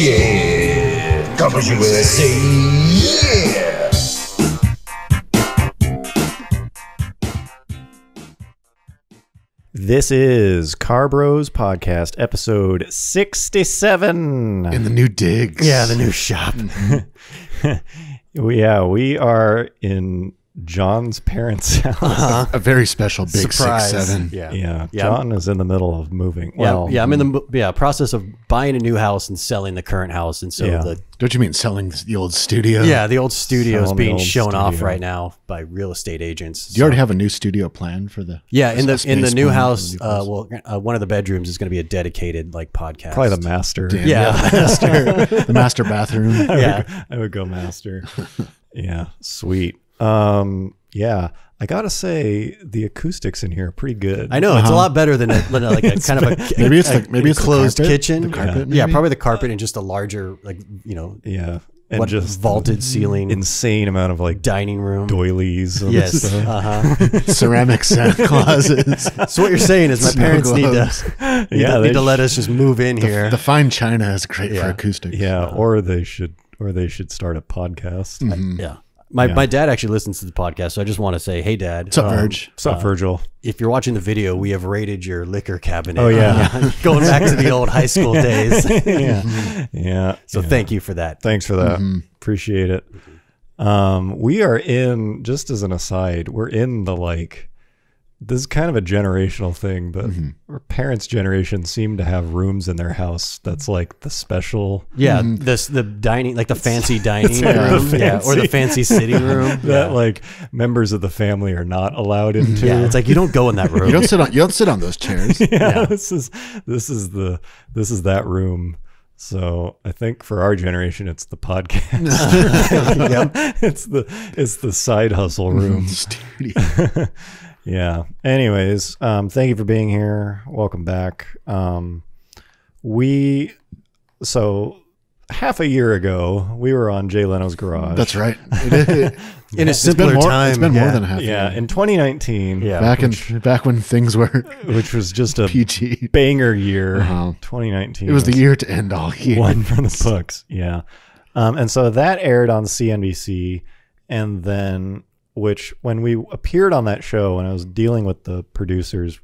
Yeah, Campus USA. Yeah. This is Car Bros Podcast, episode 67. In the new digs. Yeah, the new shop. We are in John's parents' house. A very special big Surprise. 6'7". Yeah. John is in the middle of moving. I'm in the process of buying a new house and selling the current house, and so Don't you mean selling the old studio? the old studio is Selling being the old shown off studio. right now by real estate agents. Do you already have a new studio planned for the? in the space new plan house? for the new place? One of the bedrooms is going to be a dedicated podcast. Probably the master. Damn, Yeah. the master bathroom. Yeah. I would go master. Yeah, sweet. I gotta say the acoustics in here are pretty good. I know it's a lot better than a kind of a Maybe it's the closed carpet? kitchen. The carpet, yeah, maybe? probably the carpet and just a larger Yeah, and what, just vaulted ceiling, insane amount of like dining room. doilies. And Yes. stuff. ceramic closets. So what you're saying is my Snow parents need globes. to Yeah, need to let us just move in here. The fine china is great for acoustics. Yeah, or they should start a podcast. Yeah. My dad actually listens to the podcast, so I just want to say, hey, Dad. What's up, Verge? What's up, Virgil? If you're watching the video, we have raided your liquor cabinet. Oh, yeah. Going back to the old high school days. Yeah. So thank you for that. Thanks for that. Appreciate it. We are in, just as an aside, we're in the this is kind of a generational thing, but our parents' generation seem to have rooms in their house that's like the special. Yeah, the dining, like the fancy dining like room, the or the fancy sitting room. That like members of the family are not allowed into. Yeah, it's like you don't go in that room. You don't sit on those chairs. This is that room. So I think for our generation, it's the podcast. It's the side hustle room. Studio. Yeah. Anyways, thank you for being here. Welcome back. So half a year ago, we were on Jay Leno's Garage. That's right. In a simpler time. It's been more than a half. Yeah, year. in 2019. Yeah. Back when things were Which was just a PG. banger year. 2019. 2019. It was the year to end all year. One from the books. Yeah. And so that aired on CNBC, and then when we appeared on that show and I was dealing with the producers,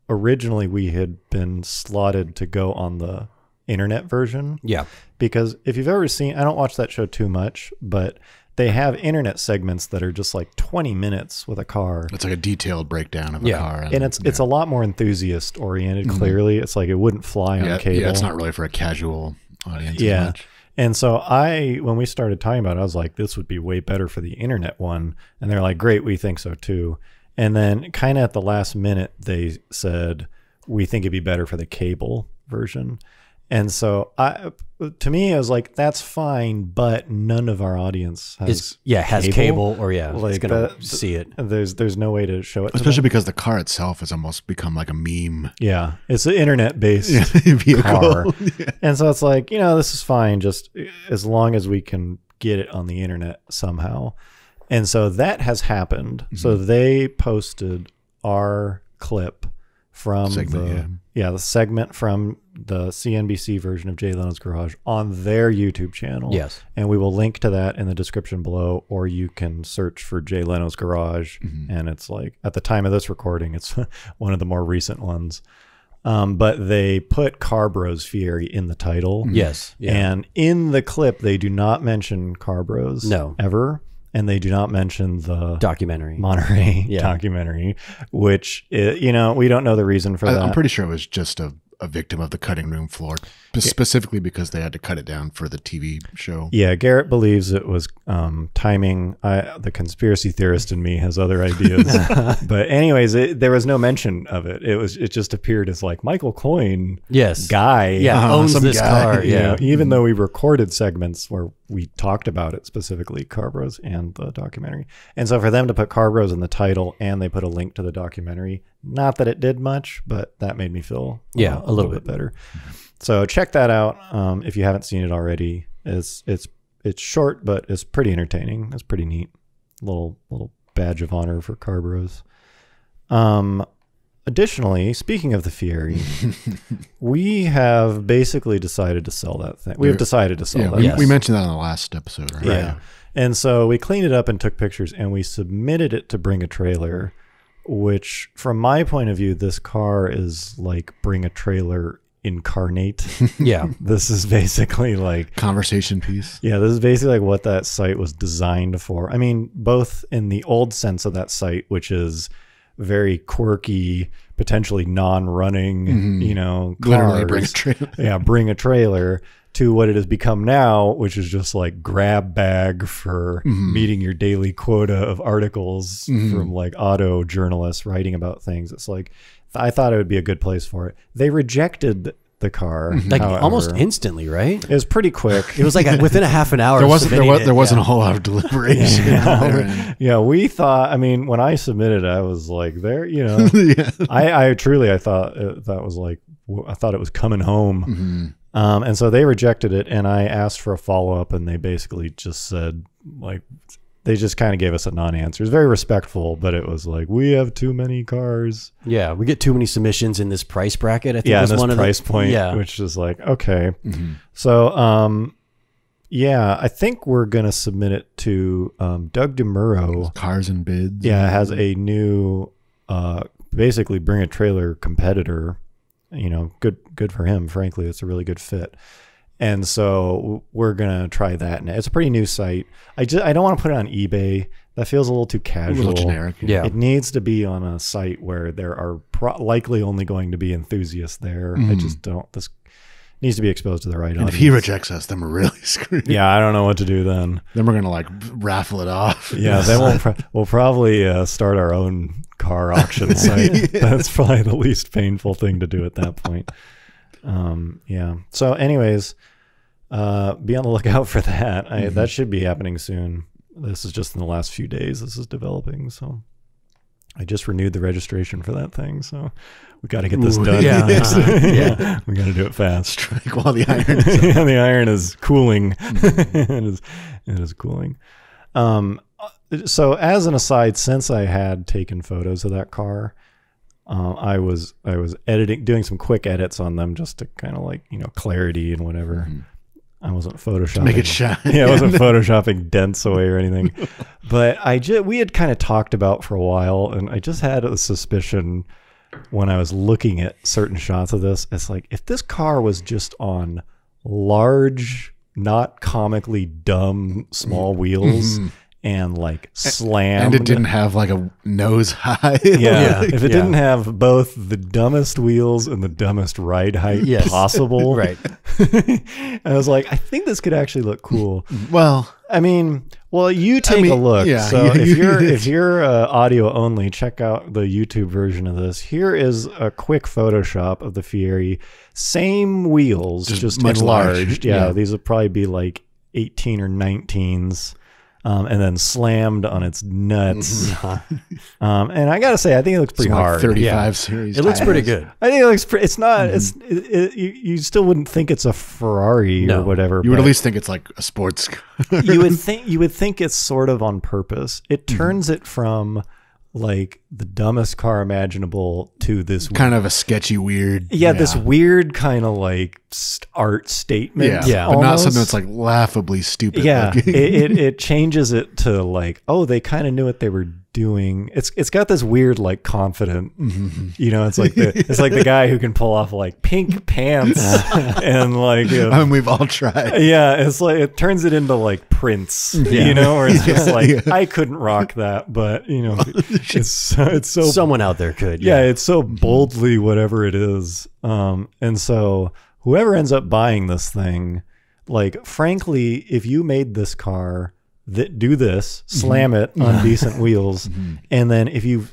originally we had been slotted to go on the internet version. Yeah. Because if you've ever seen, I don't watch that show too much, but they have internet segments that are just like 20 minutes with a car. It's like a detailed breakdown of a car. And it's a lot more enthusiast oriented, clearly. It's like it wouldn't fly on cable. Yeah, it's not really for a casual audience. Yeah. As much. And so when we started talking about it, I was like, this would be way better for the internet one. And they're like, great, we think so too. And then kind of at the last minute, they said, we think it'd be better for the cable version. And so to me, I was like, that's fine, but none of our audience has cable or it's going to see it. There's no way to show it. Especially because the car itself has almost become like a meme. Yeah. It's an internet-based vehicle. car. And so it's like, this is fine, just as long as we can get it on the internet somehow. And so that has happened. So they posted our clip from the segment from the CNBC version of Jay Leno's Garage on their YouTube channel. Yes. And we will link to that in the description below, or you can search for Jay Leno's Garage. And it's like, at the time of this recording, it's one of the more recent ones. But they put Car Bros Fierri in the title. Yes. Yeah. And in the clip, they do not mention Car Bros ever. And they do not mention the documentary, Monterey documentary, which, we don't know the reason for that. I'm pretty sure it was just a victim of the cutting room floor, specifically because they had to cut it down for the TV show. Yeah, Garrett believes it was timing. The conspiracy theorist in me has other ideas. But anyways, there was no mention of it. It just appeared as like Michael Coyne guy owns this car. Even though we recorded segments where we talked about it, specifically Car Bros and the documentary. And so for them to put Car Bros in the title and they put a link to the documentary, not that it did much, but that made me feel a little bit better. So check that out if you haven't seen it already. It's short, but it's pretty entertaining. It's pretty neat. Little badge of honor for Car Bros. additionally, speaking of the Fierri, we have basically decided to sell that thing. We have decided to sell Yeah, that. we mentioned that on the last episode, right? Yeah. And so we cleaned it up and took pictures and we submitted it to Bring a Trailer, which from my point of view, this car is like Bring a Trailer incarnate. Yeah. This is basically like Conversation piece. Yeah, this is basically like what that site was designed for. I mean, both in the old sense of that site, which is very quirky, potentially non-running, you know, Literally cars. Bring a Trailer. Yeah, Bring a Trailer, to what it has become now, which is just like grab bag for meeting your daily quota of articles from like auto journalists writing about things. It's like, I thought it would be a good place for it. They rejected the car, Like however. almost instantly, right? It was pretty quick. It was like within a half an hour. There of wasn't submitting it. a whole lot of deliberation. Yeah, we thought. I mean, when I submitted, I was like, "There, you know." I truly, I thought that was like, I thought it was coming home, and so they rejected it, and I asked for a follow up, and they basically just said, like, they just kind of gave us a non-answer. It's very respectful, but it was like, we have too many cars. Yeah, we get too many submissions in this price bracket. I think Yeah, was this one price of the, point, Yeah, which is like, okay. So, yeah, I think we're going to submit it to Doug DeMuro. Cars and Bids. Yeah, has a new, basically Bring a Trailer competitor. You know, good for him. Frankly, it's a really good fit. And so we're gonna try that. And it's a pretty new site. I don't want to put it on eBay. That feels a little too casual. A little generic. Yeah. It needs to be on a site where there are likely only going to be enthusiasts there. I just don't. This needs to be exposed to the right And audience. if he rejects us, then we're really screwed. Yeah, I don't know what to do then. Then we're gonna like raffle it off. Yeah, then we'll probably start our own car auction site. That's probably the least painful thing to do at that point. Yeah. So, anyways, be on the lookout for that. That should be happening soon. This is just in the last few days. This is developing. So, I just renewed the registration for that thing. So, we got to get this done. yeah. Yeah, we got to do it fast. Strike while the iron is up. Yeah, the iron is cooling. It is cooling. So as an aside, since I had taken photos of that car, I was doing some quick edits on them just to kind of like, you know, clarity and whatever. I wasn't photoshopping. Make it shine. Yeah, I wasn't photoshopping dents away or anything. But we had kind of talked about for a while, and I just had a suspicion when I was looking at certain shots of this. It's like, if this car was just on large, not comically dumb, small wheels and like slammed. And it didn't have like a nose high. Yeah. If it didn't have both the dumbest wheels and the dumbest ride height possible. Right. I was like, I think this could actually look cool. Well, I mean, you take a look. yeah, So if you're audio only, check out the YouTube version of this. Here is a quick Photoshop of the Fierri. Same wheels, just much larger. enlarged. Yeah, these would probably be like 18 or 19s. And then slammed on its nuts. And I gotta say, I think it looks pretty some, like, hard. 35 series. It looks pretty good. I think it looks pretty. It's not. You still wouldn't think it's a Ferrari or whatever. You would but at least think it's like a sports car. you would think it's sort of on purpose. It turns it from like the dumbest car imaginable to this kind of a sketchy, weird. this weird kind of like art statement. Yeah, but not something that's like laughably stupid. Yeah, looking. it changes it to like, oh, they kind of knew what they were doing. It's got this weird like confident, you know, it's like the guy who can pull off like pink pants and like, I mean, we've all tried. yeah, it's like it turns it into like Prince, you know, or it's just like I couldn't rock that, but you know, it's so Someone out there could. yeah, it's so boldly whatever it is. And so whoever ends up buying this thing, like frankly, if you made this car that do this, slam it on decent wheels, and then if you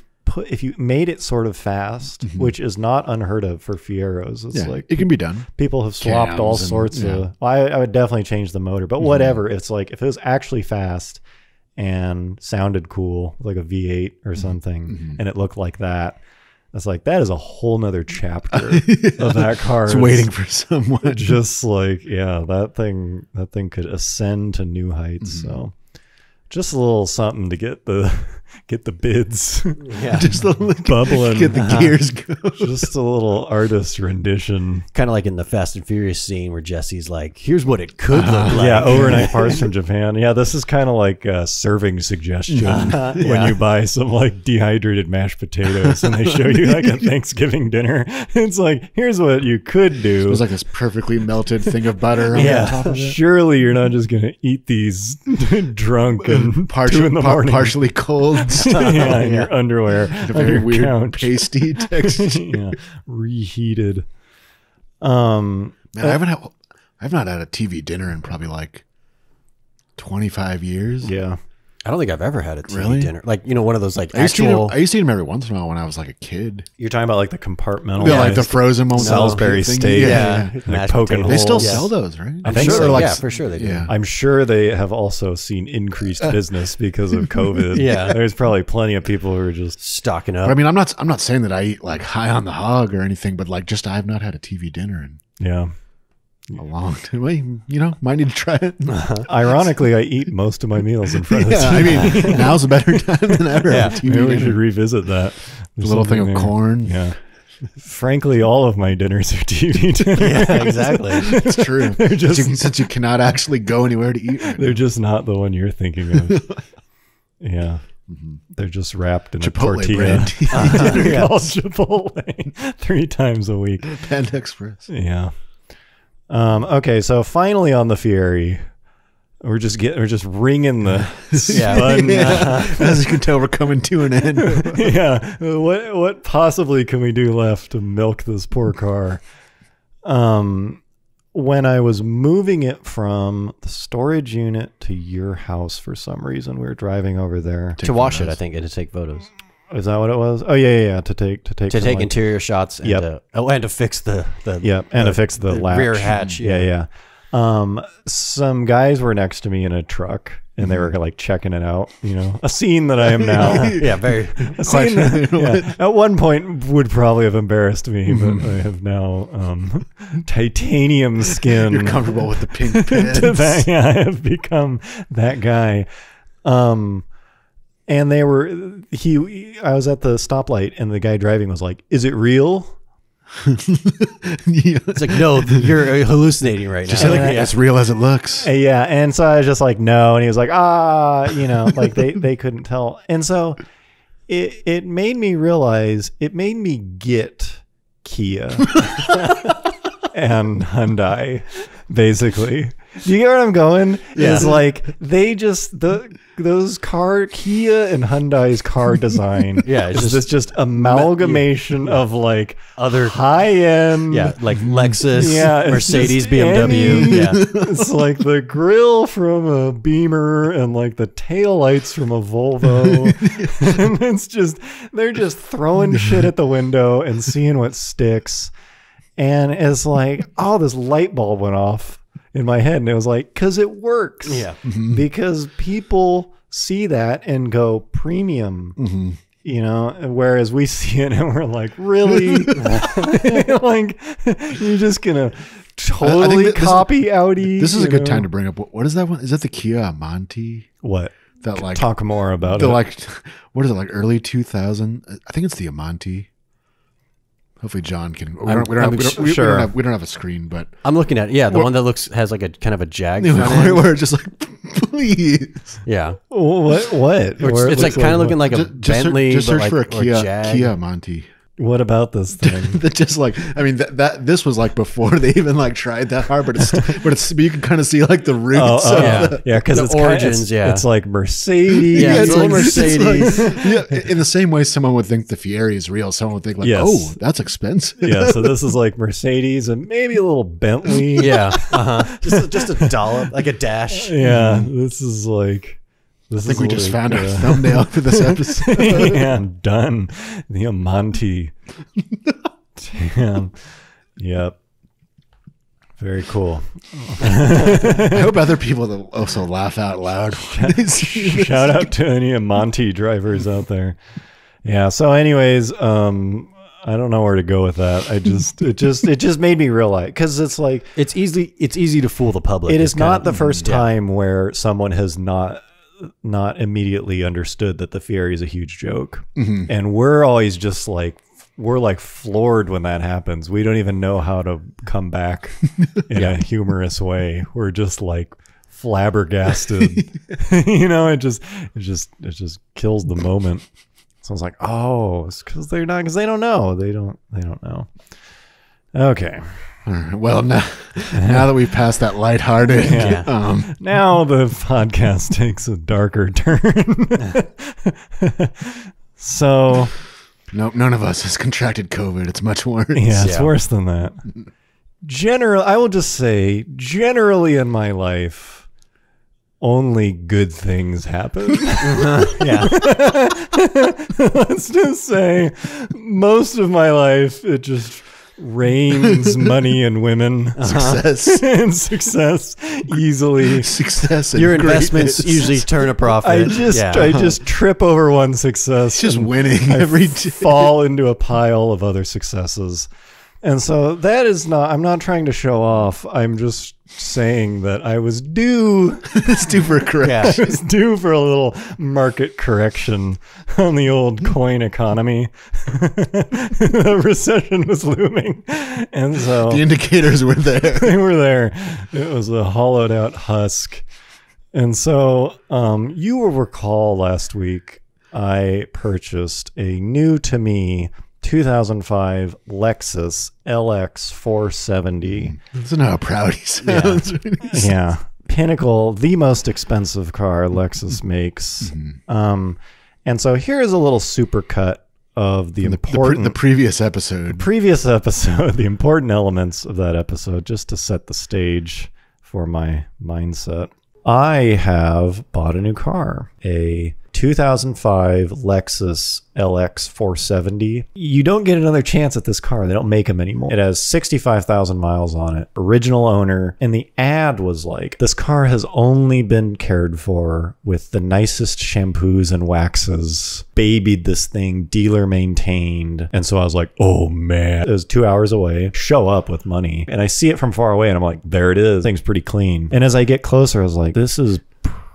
made it sort of fast, which is not unheard of for Fieros, it's like it can be done. people have swapped all sorts of. I would definitely change the motor, but whatever. It's like if it was actually fast and sounded cool, like a V8 or something, and it looked like that. It's like that is a whole nother chapter of that car. It's waiting for someone. Just like that thing could ascend to new heights. So just a little something to get the get the bids Yeah. Just a little, bubbling. get the gears going. Just a little artist rendition. Kind of like in the Fast and Furious scene where Jesse's like, here's what it could look like. Yeah, overnight parts from Japan. Yeah, this is kind of like a serving suggestion when you buy some like dehydrated mashed potatoes and they show you like a Thanksgiving dinner. It's like, here's what you could do. It was like this perfectly melted thing of butter on top of it. Surely you're not just gonna eat these drunk and 2 in the morning. Partially cold. Yeah, in your underwear A on very your weird couch. pasty texture. Yeah, reheated. Man, I've not had a TV dinner in probably like 25 years. Yeah. I don't think I've ever had a TV Really? dinner. Like, you know, one of those like I used to actual. eat them every once in a while when I was like a kid. You're talking about like the compartmentalized Yeah, like the frozen ones. Salisbury thing. steak. Yeah. Like Mashed poking potatoes. They still holes. sell those, right? I think Sure, so. Like, yeah, for sure they do. yeah. I'm sure they have also seen increased business because of COVID. Yeah. There's probably plenty of people who are just Stocking But I up. mean, I'm not saying that I eat like high on the hog or anything, but like just I have not had a TV dinner in yeah. a long time. Well, you know, might need to try it. Ironically, I eat most of my meals in front of Yeah, I TV. mean, now's a better time than ever. Yeah. for TV Maybe we dinner. should revisit that. A There's little thing something of there. corn. Yeah. Frankly, all of my dinners are TV dinners. Yeah, exactly. It's true. They're just- since you cannot actually go anywhere to eat. Right They're now. just not the one you're thinking of. Yeah. They're just wrapped in Chipotle a tortilla. brand. They're called Chipotle 3 times a week. Panda Express. Yeah. Okay, so finally on the Fierri, we're just ringing the spun. As you can tell, we're coming to an end. Yeah. What possibly can we do left to milk this poor car? When I was moving it from the storage unit to your house for some reason, we were driving over there. To wash it, I think, and to take photos. Is that what it was? Oh yeah. To take To some, take like- interior shots and, Yep. and to fix the Yep, and to fix the latch. rear hatch. Yeah. Some guys were next to me in a truck and they were like checking it out, you know, a scene that I am now. Yeah, very. A scene that, yeah, at one point would probably have embarrassed me, but I have now titanium skin. You're comfortable with the pink to pants. that, yeah, I have become that guy. And I was at the stoplight and the guy driving was like, "Is it real?" It's like, no, you're hallucinating right now. Just like as real as it looks. Yeah, and so I was just like, no, and he was like, like they couldn't tell, and so it made me realize, it made me get Kia and Hyundai, basically. Do you get where I'm going? Yeah. Is like they just those Kia and Hyundai's car design. Yeah, it's it's just amalgamation of like Other high end. Yeah, like Lexus, Yeah, it's Mercedes, just BMW. any- Yeah. It's like the grill from a Beamer and like the taillights from a Volvo. And it's just, they're just throwing shit at the window and seeing what sticks. And it's like, oh, this light bulb went off in my head. And it was like, because it works. Yeah. Because people see that and go premium. You know, whereas we see it and we're like, really? Like, you're just gonna totally this- copy Audi. This is a you good know? time to bring up. What is that one? Is that the Kia Monte? What? That like Talk more about the it. like what is it, like early 2000? I think it's the Amante. Hopefully John can. We don't have a screen, but I'm looking at the What- one that has like a kind of a jag. you front know, end. we're just like, please. Yeah, What? Where it it's like looks kind of looking like a Bentley, Just but search like, for a or Kia Jag. Kia Monte. what about this thing? That just like, I mean, that this was like before they even like tried that hard, but you can kind of see like the roots. of yeah. the, Yeah, because The it's origins, it's, yeah. it's like Mercedes. Yeah, it's it's like like- it's Mercedes. like- yeah, in the same way someone would think the Fierri is real, someone would think like, Yes. oh, that's expensive. Yeah, so this is like Mercedes and maybe a little Bentley. Yeah, just a dollop, like a dash. Yeah, this is like. This I think we just found our our thumbnail for this episode. Yeah, done. The Amante. Damn. Yep. Very cool. I hope other people will also laugh out loud. when they see this. Shout out to any Amante drivers out there. Yeah. So, anyways, I don't know where to go with that. It just made me realize, because it's like, It's easy to fool the public. it It's is not kinda- the first yeah. time where someone has not not immediately understood that the Fierri is a huge joke. And we're always just like, we're like floored when that happens. We don't even know how to come back in a humorous way. We're just like flabbergasted. You know, it just kills the moment. So I was like, oh, it's because they don't know. They don't know. Okay. Well, now that we've passed that lighthearted, now the podcast takes a darker turn. So, nope, none of us has contracted COVID. It's much worse. Yeah, it's worse than that. I will just say, generally in my life, only good things happen. Let's just say, most of my life, it just rains money and women. Success. And success easily. Success and your investments usually turn a profit. I just trip over one success. Just winning every day. Fall into a pile of other successes. And so that is not, I'm not trying to show off. I'm just saying that I was due. It's due for a correction. I was due for a little market correction on the old coin economy. The recession was looming. And so the indicators were there. They were there. It was a hollowed out husk. And so you will recall last week I purchased a new to me 2005 Lexus LX 470. Listen how proud he sounds. Yeah. Pinnacle, the most expensive car Lexus makes. And so here's a little supercut of the important... The previous episode. The important elements of that episode, just to set the stage for my mindset. I have bought a new car, a 2005 Lexus LX 470. You don't get another chance at this car. They don't make them anymore. It has 65,000 miles on it. Original owner. And the ad was like, this car has only been cared for with the nicest shampoos and waxes. Babied this thing, dealer maintained. And so I was like, oh man. It was 2 hours away. Show up with money. And I see it from far away and I'm like, there it is. Thing's pretty clean. And as I get closer, I was like, this is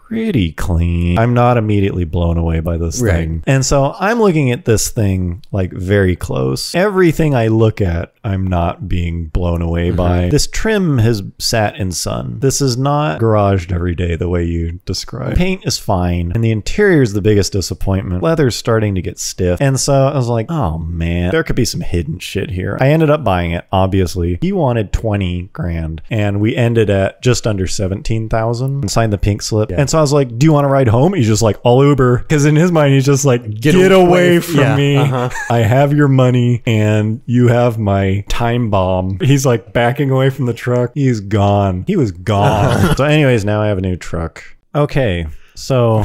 pretty clean. I'm not immediately blown away by this thing. And so I'm looking at this thing like very close. Everything I look at, I'm not being blown away by. This trim has sat in sun. This is not garaged every day the way you describe. Paint is fine. And the interior is the biggest disappointment. Leather's starting to get stiff. And so I was like, oh man, there could be some hidden shit here. I ended up buying it, obviously. He wanted 20 grand and we ended at just under 17,000 and signed the pink slip. And so I was like, do you want to ride home? He's just like, I'll Uber. Because in his mind, he's just like, get away from me. I have your money and you have my time bomb. He's like backing away from the truck. He's gone. He was gone. So anyways, now I have a new truck. Okay. So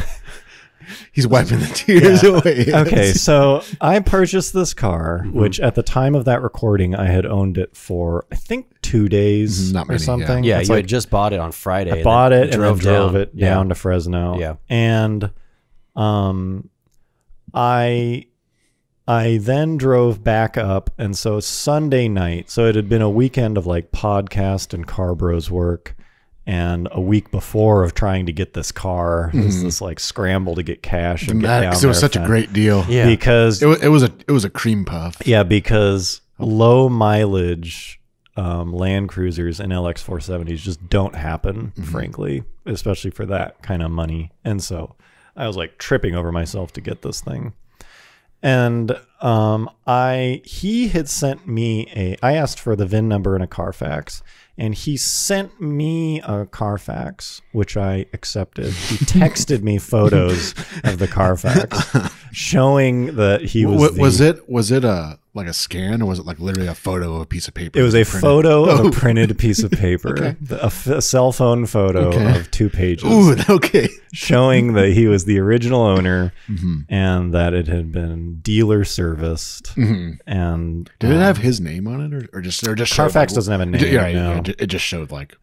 he's wiping the tears away. Okay. So I purchased this car, which at the time of that recording, I had owned it for, I think, 2 days or something. Yeah, you had just bought it on Friday. I bought it and then drove it down to Fresno. Yeah. And I then drove back up, and so Sunday night, so it had been a weekend of like podcast and car bros work, and a week before of trying to get this car. It was this like scramble to get cash and get down there. Because it was such a great deal. Yeah. Because it was a cream puff. Yeah, because low mileage Land Cruisers and LX 470s just don't happen, frankly, especially for that kind of money. And so I was like tripping over myself to get this thing. And he had sent me I asked for the VIN number and a Carfax, and he sent me a Carfax, which I accepted. He texted me photos of the Carfax showing that he was was it like a scan, or was it like literally a photo of a piece of paper? It was a photo of a printed piece of paper, a cell phone photo of 2 pages. Ooh, okay. Showing that he was the original owner and that it had been dealer serviced. And did it have his name on it, or just Carfax doesn't have a name? No. It just showed like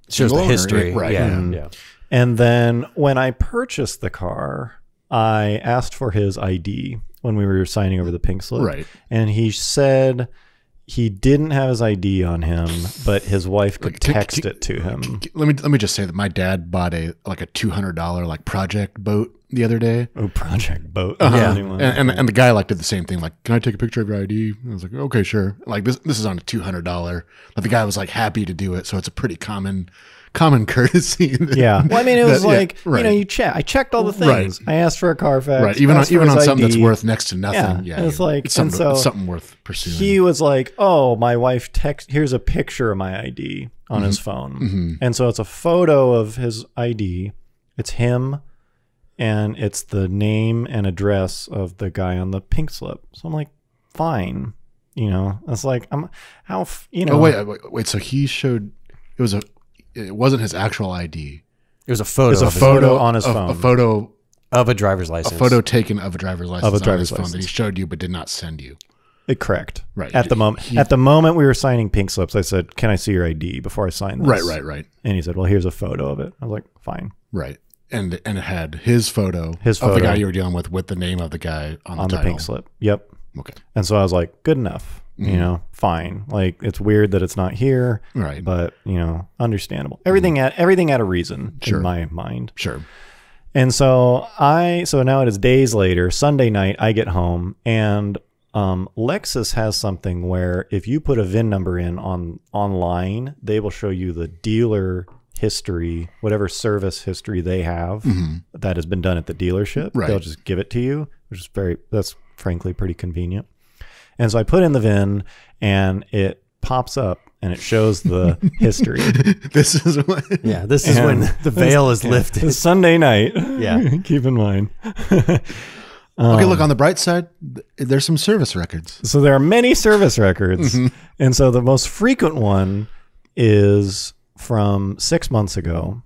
shows the history, right? And then when I purchased the car, I asked for his ID when we were signing over the pink slip. Right. And he said he didn't have his ID on him, but his wife could text it to him. Let me just say that my dad bought a $200 like project boat the other day. Oh, project boat. Yeah, and the guy like did the same thing. Like, can I take a picture of your ID? I was like, okay, sure. Like this is on a $200, but the guy was like happy to do it. So it's a pretty common courtesy. Yeah. Well, I mean, it was like, right. you know, I checked all the things. Right. I asked for a Carfax. Right. Even on something that's worth next to nothing. Yeah. It's like, it's something worth pursuing. He was like, oh, my wife here's a picture of my ID on his phone. And so it's a photo of his ID. It's him. And it's the name and address of the guy on the pink slip. So I'm like, fine. You know, it's like, Oh, wait. So he showed, it wasn't his actual ID. It was a photo. It was a photo on his phone. A photo of a driver's license. A photo taken of a driver's license on his phone that he showed you but did not send you. Correct. Right. At the moment we were signing pink slips, I said, can I see your ID before I sign this? Right. And he said, well, here's a photo of it. I was like, fine. Right. And it had his photo of the guy you were dealing with the name of the guy on the pink slip. Yep. Okay. And so I was like, good enough. You know, fine. Like, it's weird that it's not here. Right. But, you know, understandable. Everything had a reason in my mind. Sure. And so now it is days later, Sunday night, I get home, and Lexus has something where if you put a VIN number in online, they will show you the dealer history, whatever service history they have that has been done at the dealership. Right. They'll just give it to you, which is that's frankly pretty convenient. And so I put in the VIN and it pops up and it shows the history. This is when the veil is lifted. It's Sunday night. Yeah. Keep in mind. Okay, look, on the bright side, there's some service records. So there are many service records. And so the most frequent one is from 6 months ago,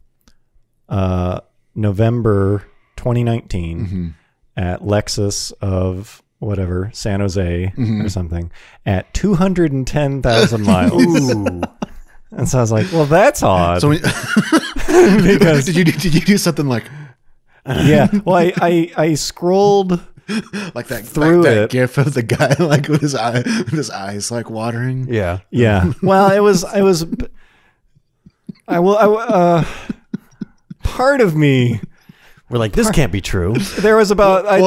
November 2019, at Lexus of whatever, San Jose or something, at 210,000 miles. Ooh. And so I was like, well, that's odd. So because did you do something like? Yeah, well, I scrolled like that through that gif of the guy like with his eyes like watering. Yeah. Well, part of me, we're like, this can't be true. There was about, I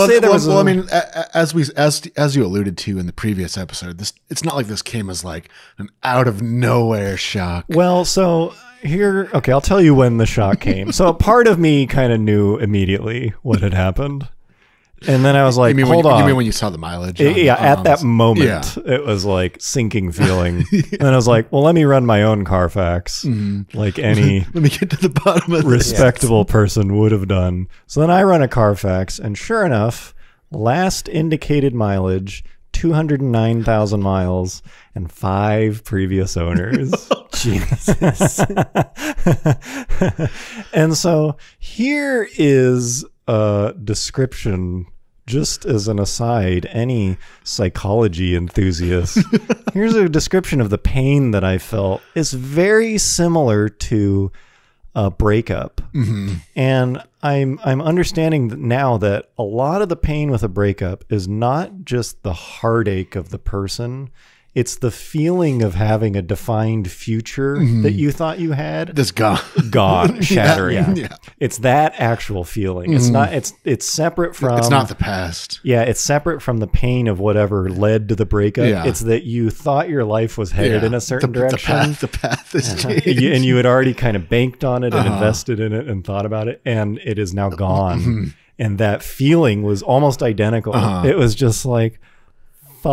mean, as you alluded to in the previous episode, it's not like this came as like an out of nowhere shock. Well, so okay, I'll tell you when the shock came. So a part of me kind of knew immediately what had happened. And then I was like, hold on. You mean when you saw the mileage? At that moment, it was like sinking feeling. And then I was like, well, let me run my own Carfax, like any let me get to the bottom of respectable person would have done. So then I run a Carfax, and sure enough, last indicated mileage, 209,000 miles and 5 previous owners. Jesus. And so here is a description, just as an aside, any psychology enthusiast. Here's a description of the pain that I felt. It's very similar to a breakup. And I'm understanding now that a lot of the pain with a breakup is not just the heartache of the person. It's the feeling of having a defined future that you thought you had. This gone, shattering. Yeah. It's that actual feeling. It's not. It's separate from. It's not the past. Yeah, it's separate from the pain of whatever led to the breakup. Yeah. It's that you thought your life was headed in a certain direction. The path is changed. And you had already kind of banked on it and invested in it and thought about it, and it is now gone. And that feeling was almost identical. It was just like, you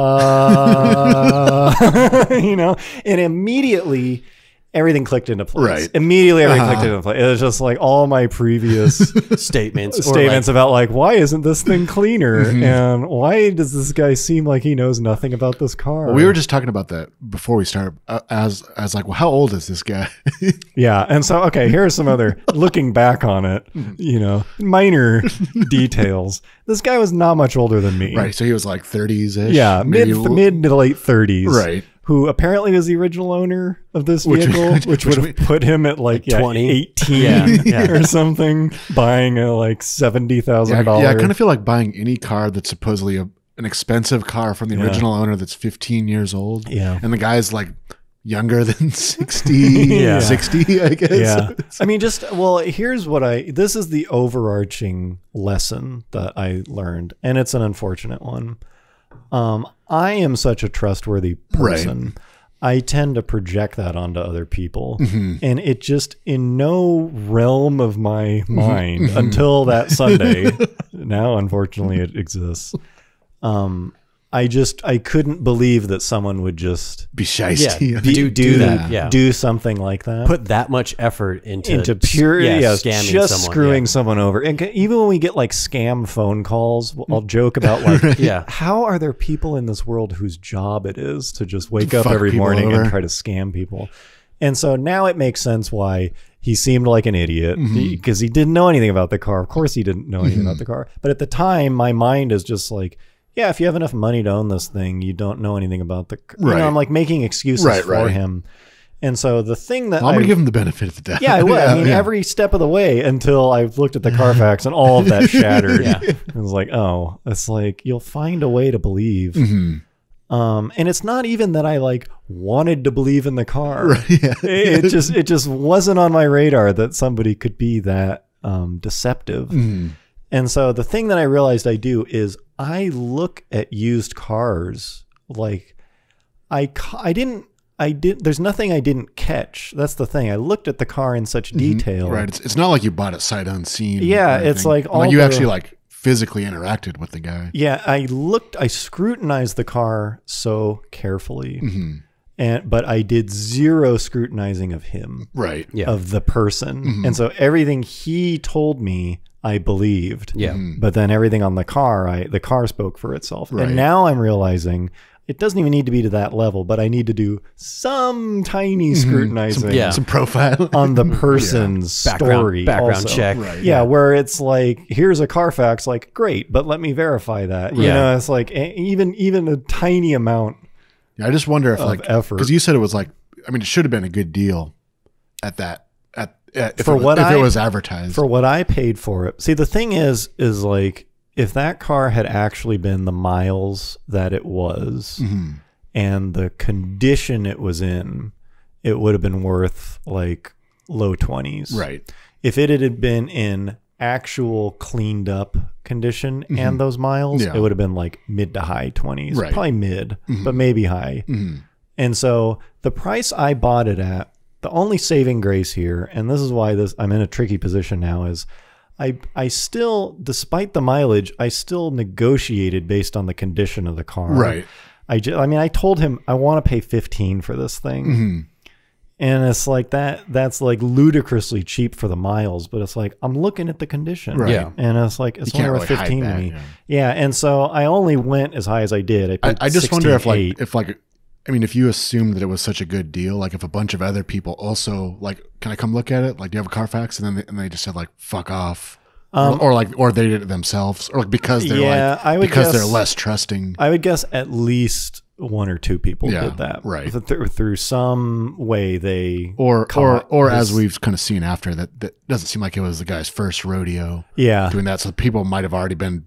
know, and immediately everything clicked into place. Right. Immediately everything clicked into place. It was just like all my previous statements about like, why isn't this thing cleaner? And why does this guy seem like he knows nothing about this car? Well, we were just talking about that before we started. As like, well, how old is this guy? Yeah. And so, okay, here's some other, looking back on it, you know, minor details. This guy was not much older than me. Right. So he was like 30s-ish. Yeah. Mid to late 30s. Right. Who apparently was the original owner of this vehicle, which would have put him at like 20, 18 or something, buying a like $70,000. Yeah, I kind of feel like buying any car that's supposedly an expensive car from the original owner that's 15 years old. Yeah. And the guy's like younger than 60, Yeah. 60, I guess. Yeah. I mean, here's what this is the overarching lesson that I learned, and it's an unfortunate one. I am such a trustworthy person. Right. I tend to project that onto other people, and it just in no realm of my mind until that Sunday. Now, unfortunately, it exists. I couldn't believe that someone would just be shiesty. Do that. Yeah. Do something like that. Put that much effort into pure scamming just someone, screwing someone over. And even when we get like scam phone calls, I'll joke about like, how are there people in this world whose job it is to just wake up every morning and try to scam people? And so now it makes sense why he seemed like an idiot, because he didn't know anything about the car. Of course he didn't know anything about the car. But at the time, my mind is just like, yeah, if you have enough money to own this thing, you don't know anything about the... You know, I'm like making excuses for him. And so the thing that I'm going to give him the benefit of the doubt. Yeah, I would. I mean, every step of the way until I looked at the Carfax and all of that shattered. It was like, oh, it's like, you'll find a way to believe. And it's not even that I like wanted to believe in the car. It just wasn't on my radar that somebody could be that deceptive. And so the thing that I realized I do is I look at used cars like there's nothing I didn't catch. That's the thing. I looked at the car in such detail. Right. It's not like you bought it sight unseen. Yeah. It's like you actually like physically interacted with the guy. Yeah. I scrutinized the car so carefully. But I did zero scrutinizing of him. Right. Yeah. Of the person. And so everything he told me, I believed. Yeah. But then everything on the car spoke for itself. Right. And now I'm realizing it doesn't even need to be to that level, but I need to do some tiny scrutinizing some profile on the person's story. Background also. check. Right. Yeah, where it's like, here's a Carfax, like, great, but let me verify that. You know, it's like even a tiny amount. Yeah, I just wonder if of like effort. because you said it was like, I mean, it should have been a good deal at that. If it was advertised for what I paid for it. See, the thing is like, if that car had actually been the miles that it was and the condition it was in, it would have been worth like low 20s. Right. If it had been in actual cleaned up condition and those miles, it would have been like mid to high 20s. Right. Probably mid, but maybe high. And so the price I bought it at, the only saving grace here, and this is why I'm in a tricky position now, is I still, despite the mileage, I still negotiated based on the condition of the car. Right. I mean, I told him I want to pay $15 for this thing. And it's like that's like ludicrously cheap for the miles, but it's like, I'm looking at the condition. Right. Yeah. And it's like, it's only worth 15 to me. Yeah. And so I only went as high as I did. I just wonder if you assumed that it was such a good deal, like if a bunch of other people also like, can I come look at it? Like, do you have a Carfax? And then they just said like, fuck off. Or they did it themselves, or like because they're they're less trusting. I would guess at least one or two people did that, right? Through some way they or as we've kind of seen after that doesn't seem like it was the guy's first rodeo. Yeah, doing that, so people might have already been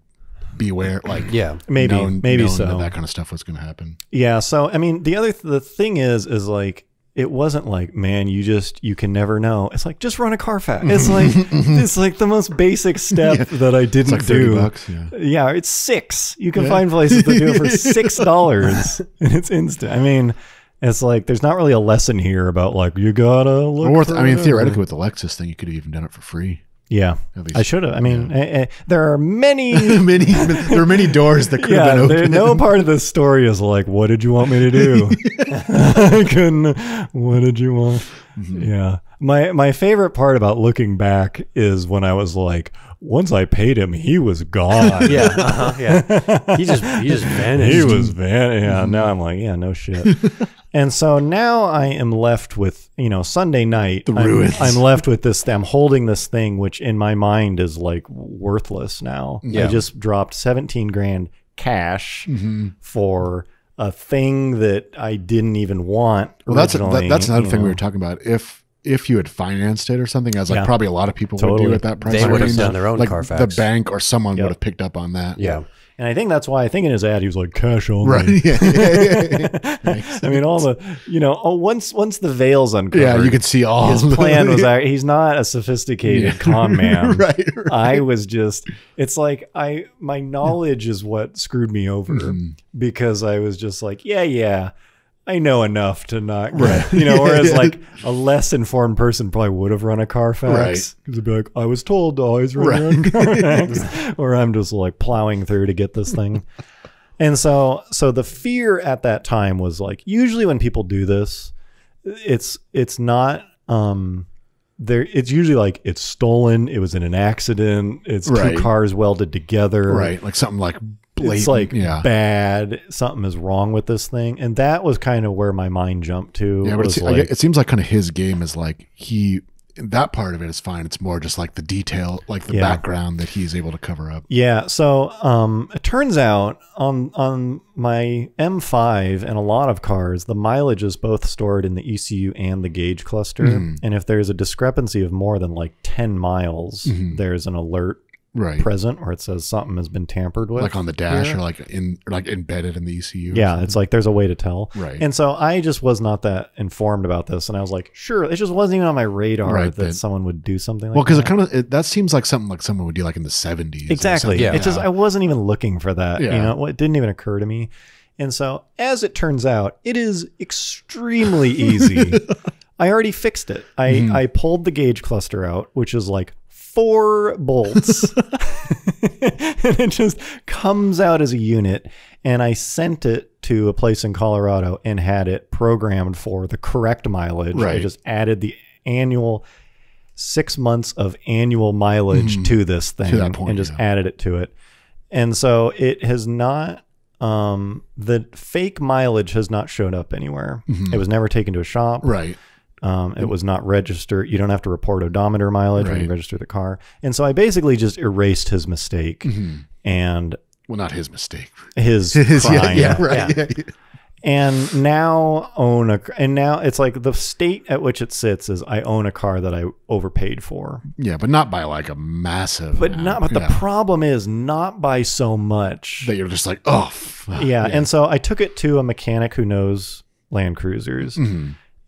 beware, like maybe so that kind of stuff was going to happen. Yeah, so I mean the thing is like, it wasn't like, man, you can never know. It's like, just run a Carfax. It's like the most basic step that I didn't it's like do. $30, yeah, it's $6. You can find places that do it for $6 and it's instant. I mean, it's like, there's not really a lesson here about like, you gotta look. Theoretically with the Lexus thing, you could have even done it for free. Yeah, I should have. I mean, there are many, there are many doors that could have been opened. No part of this story is like, what did you want me to do? I couldn't. What did you want? Yeah. My favorite part about looking back is when I was like, once I paid him, he was gone. He just vanished. He was vanished. Yeah. Now I'm like, yeah, no shit. And so now I am left with, Sunday night, the ruins. I'm left with this. I'm holding this thing, which in my mind is like worthless now. Yeah. I just dropped 17 grand cash for a thing that I didn't even want. Well, that's another thing we were talking about. If you had financed it or something, as like probably a lot of people would do at that price. They would have done their own like Carfax. The bank or someone would have picked up on that. Yeah. And I think that's why I think in his ad he was like cash only. Right. Yeah. I mean, all the once the veil's uncovered, Yeah, you could see all. his plan was he's not a sophisticated con man. Right. I was just it's like my knowledge is what screwed me over because I was just like, yeah. I know enough to not, whereas like a less informed person probably would have run a Carfax. Right. Because they'd be like, I was told to always run your own Carfax. Or I'm just like plowing through to get this thing. And so the fear at that time was like, usually when people do this, it's not, it's usually like it's stolen. It was in an accident. It's two cars welded together. Right. Like something like blatant. It's like bad. Something is wrong with this thing. And that was kind of where my mind jumped to. Yeah, but it seems like kind of his game is like that part of it is fine. It's more just like the detail, like the background that he's able to cover up. Yeah. So it turns out on my M5 and a lot of cars, the mileage is both stored in the ECU and the gauge cluster. And if there's a discrepancy of more than like 10 miles, there's an alert present where it says something has been tampered with, like on the dash or like embedded in the ECU. Yeah, it's like there's a way to tell. Right. And so I just was not that informed about this, and I was like, sure, it just wasn't even on my radar that someone would do something like that. Well, because that seems like something like someone would do like in the 70s. Exactly. Yeah. It just I wasn't even looking for that. Yeah. It didn't even occur to me. And so as it turns out, it is extremely easy. I already fixed it. I pulled the gauge cluster out, which is like 4 bolts and it just comes out as a unit, and I sent it to a place in Colorado and had it programmed for the correct mileage. I just added the annual 6 months of annual mileage to this thing to that point, and just added it to it. And so it has not the fake mileage has not showed up anywhere. It was never taken to a shop. It was not registered. You don't have to report odometer mileage when you register the car. And so I basically just erased his mistake. And well, not his mistake. His crime. Yeah. And now now it's like the state at which it sits is I own a car that I overpaid for. Yeah, but not by like a massive amount. But the problem is not by so much that you're just like, oh. Yeah. And so I took it to a mechanic who knows Land Cruisers.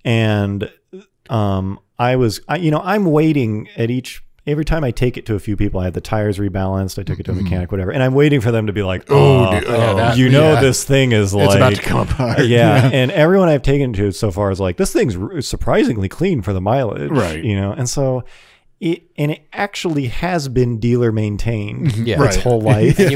And I'm waiting at every time I take it to a few people, I have the tires rebalanced. I took it to a mechanic, whatever. And I'm waiting for them to be like, this thing is like, it's about to come apart. Yeah. And everyone I've taken to so far is like, this thing's surprisingly clean for the mileage. Right. And so it actually has been dealer maintained its whole life. And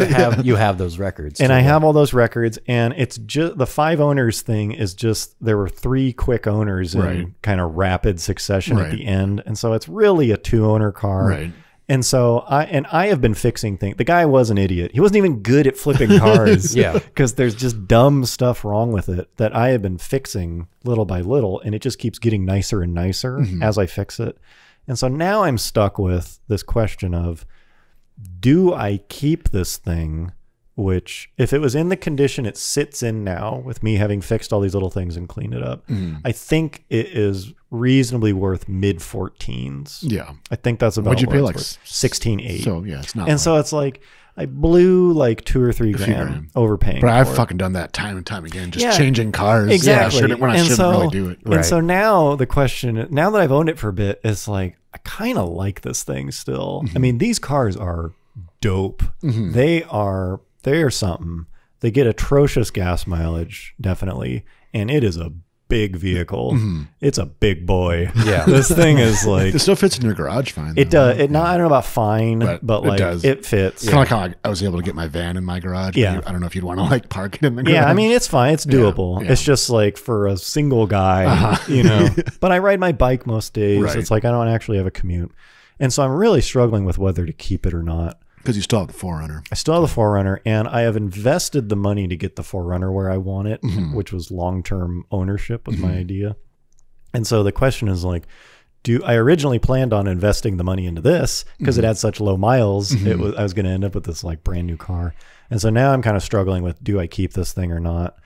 you have those records. And I have all those records, and it's just the 5 owners thing is just there were 3 quick owners in kind of rapid succession at the end. And so it's really a 2-owner car. Right. And so I have been fixing things. The guy was an idiot. He wasn't even good at flipping cars. Because there's just dumb stuff wrong with it that I have been fixing little by little, and it just keeps getting nicer and nicer as I fix it. And so now I'm stuck with this question of, do I keep this thing, which if it was in the condition it sits in now with me having fixed all these little things and cleaned it up, I think it is reasonably worth mid-14s. Yeah. I think that's about what'd you pay, like 16.8. So yeah, it's not. And so it's like, I blew like $2 or $3 grand overpaying. But I've fucking done that time and time again, just changing cars. Exactly. When I shouldn't really do it. And so now the question, now that I've owned it for a bit, is like, I kind of like this thing still. I mean, these cars are dope. They are something. They get atrocious gas mileage, definitely. And it is a big vehicle. It's a big boy. Yeah. This thing is like, it still fits in your garage fine. It does. I don't know about fine, but like it fits. Kind of like how I was able to get my van in my garage. Yeah. I don't know if you'd want to like park it in the garage. Yeah. I mean, it's fine. It's doable. It's just like for a single guy, but I ride my bike most days. It's like, I don't actually have a commute. And so I'm really struggling with whether to keep it or not. Because you still have the 4Runner. I still have the 4Runner, and I have invested the money to get the 4Runner where I want it, which was long-term ownership was my idea. And so the question is like, I originally planned on investing the money into this because it had such low miles. I was going to end up with this like brand new car. And so now I'm kind of struggling with, do I keep this thing or not?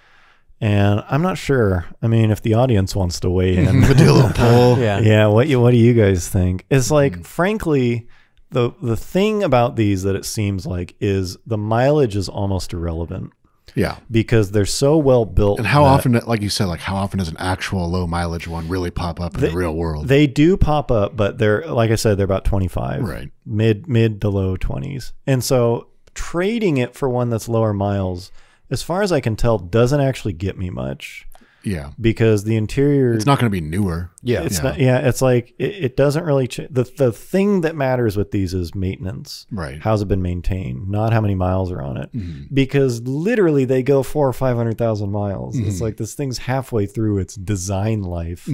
And I'm not sure. I mean, if the audience wants to weigh in, we'll do a little poll. Yeah. What do you guys think? It's like, frankly, the thing about these that it seems like is the mileage is almost irrelevant. Yeah. Because they're so well built. And how often, like you said, like how often does an actual low mileage one really pop up in the real world? They do pop up, but they're, like I said, they're about 25, right? Mid to low 20s. And so trading it for one that's lower miles, as far as I can tell, doesn't actually get me much. Yeah. Because the interior, it's not going to be newer. Yeah. It's not, it's like, it doesn't really change. The thing that matters with these is maintenance. Right. How's it been maintained? Not how many miles are on it. Because literally they go 400,000 or 500,000 miles. It's like this thing's halfway through its design life.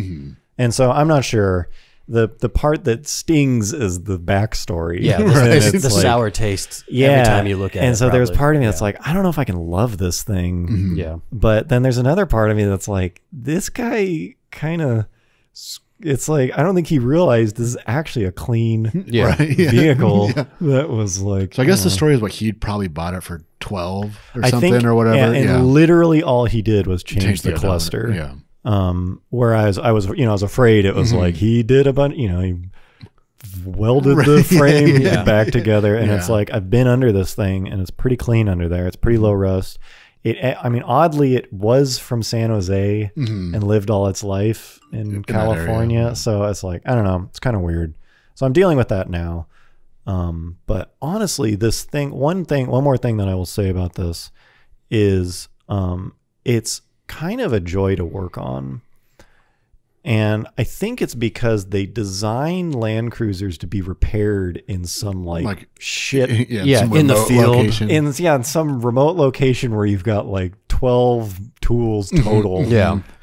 And so I'm not sure. The part that stings is the backstory. Yeah, the sour taste every time you look at it. And so there's part of me that's like, I don't know if I can love this thing. Yeah. But then there's another part of me that's like, this guy kind of, it's like, I don't think he realized this is actually a clean vehicle that was like. So I guess the story is what he'd probably bought it for 12 or something or whatever. And literally all he did was change the cluster. Yeah. Whereas I was afraid it was like he did a bunch, he welded the frame back together, and it's like, I've been under this thing and it's pretty clean under there. It's pretty low rust. Oddly, it was from San Jose and lived all its life in California. So it's like, I don't know, it's kind of weird. So I'm dealing with that now. But honestly, this thing, one more thing that I will say about this is, it's kind of a joy to work on. And I think it's because they design Land Cruisers to be repaired in some like shit in the field location. in some remote location where you've got like 12 tools total.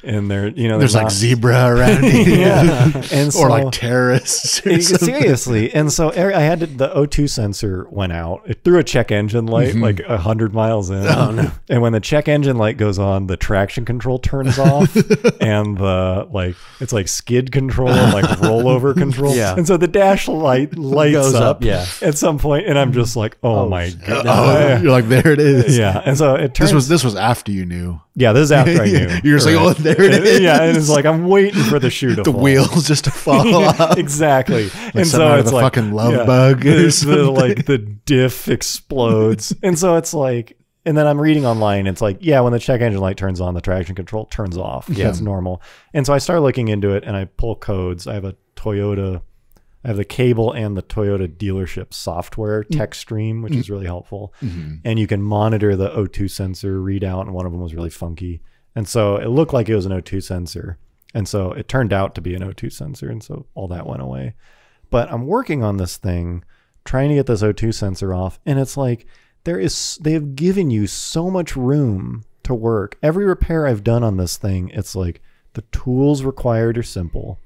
And they're there's like zebra around you. And so, or like terrorists. Seriously. And so I had the O2 sensor went out. It threw a check engine light like 100 miles in. Oh, no. And when the check engine light goes on, the traction control turns off, and the it's like skid control and like rollover control. And so the dash light lights goes up at some point, and I'm just like, oh my god. You're like, there it is. And so it turns. This was after you knew. Yeah, this is after I knew. You're just like, oh, there it is. And it's like, I'm waiting for the shoe to the fall. Wheels just to fall off. Exactly. Like and so it's the like fucking love bug. The diff explodes. And so it's like, and then I'm reading online. It's like, when the check engine light turns on, the traction control turns off. It's normal. And so I start looking into it, and I pull codes. I have the cable and the Toyota dealership software tech stream, which is really helpful. And you can monitor the O2 sensor readout, and one of them was really funky. And so it looked like it was an O2 sensor. And so it turned out to be an O2 sensor. And so all that went away. But I'm working on this thing, trying to get this O2 sensor off. And it's like, they have given you so much room to work. Every repair I've done on this thing, it's like the tools required are simple.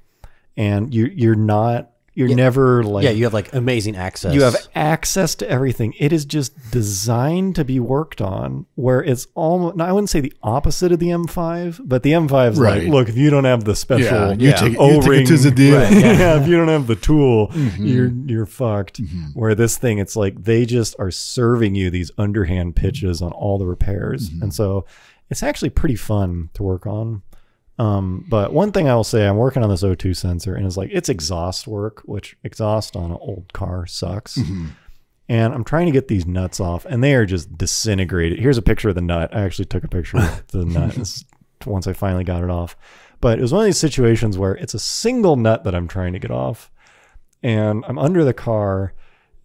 And you're never like... Yeah, you have like amazing access. You have access to everything. It is just designed to be worked on, where it's almost... I wouldn't say the opposite of the M5, but the M5 is like, look, if you don't have the special O-ring... You take it to the deal. If you don't have the tool, you're fucked. Where this thing, it's like they just are serving you these underhand pitches on all the repairs. And so it's actually pretty fun to work on. But one thing I will say, I'm working on this O2 sensor, and it's like, it's exhaust work, which exhaust on an old car sucks. And I'm trying to get these nuts off, and they are just disintegrated. Here's a picture of the nut. I actually took a picture of the nut once I finally got it off. But it was one of these situations where it's a single nut that I'm trying to get off, and I'm under the car,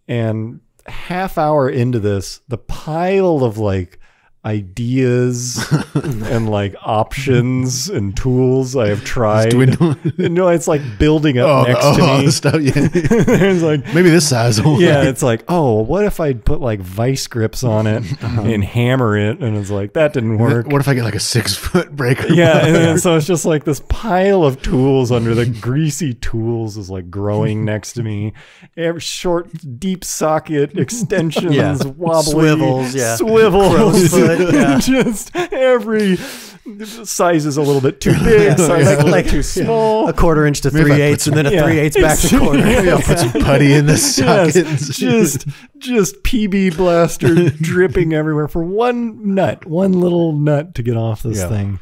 and half hour into this, the pile of like ideas and like options and tools I have tried. No, it's like building up next to me. Stuff, It's like, maybe this size will it's like, oh, what if I put like vice grips on it and hammer it? And it's like, that didn't work. What if I get like a 6-foot breaker? And then, so it's just like this pile of tools under the greasy tools is like growing next to me. Every short, deep socket extensions, wobbly swivels. Just every size is a little bit too big, size is a little too small. A 1/4 inch to 3/8, and then a 3/8 back to 1/4. Maybe I'll put some putty in the socket. Just PB blaster dripping everywhere for one little nut to get off this thing.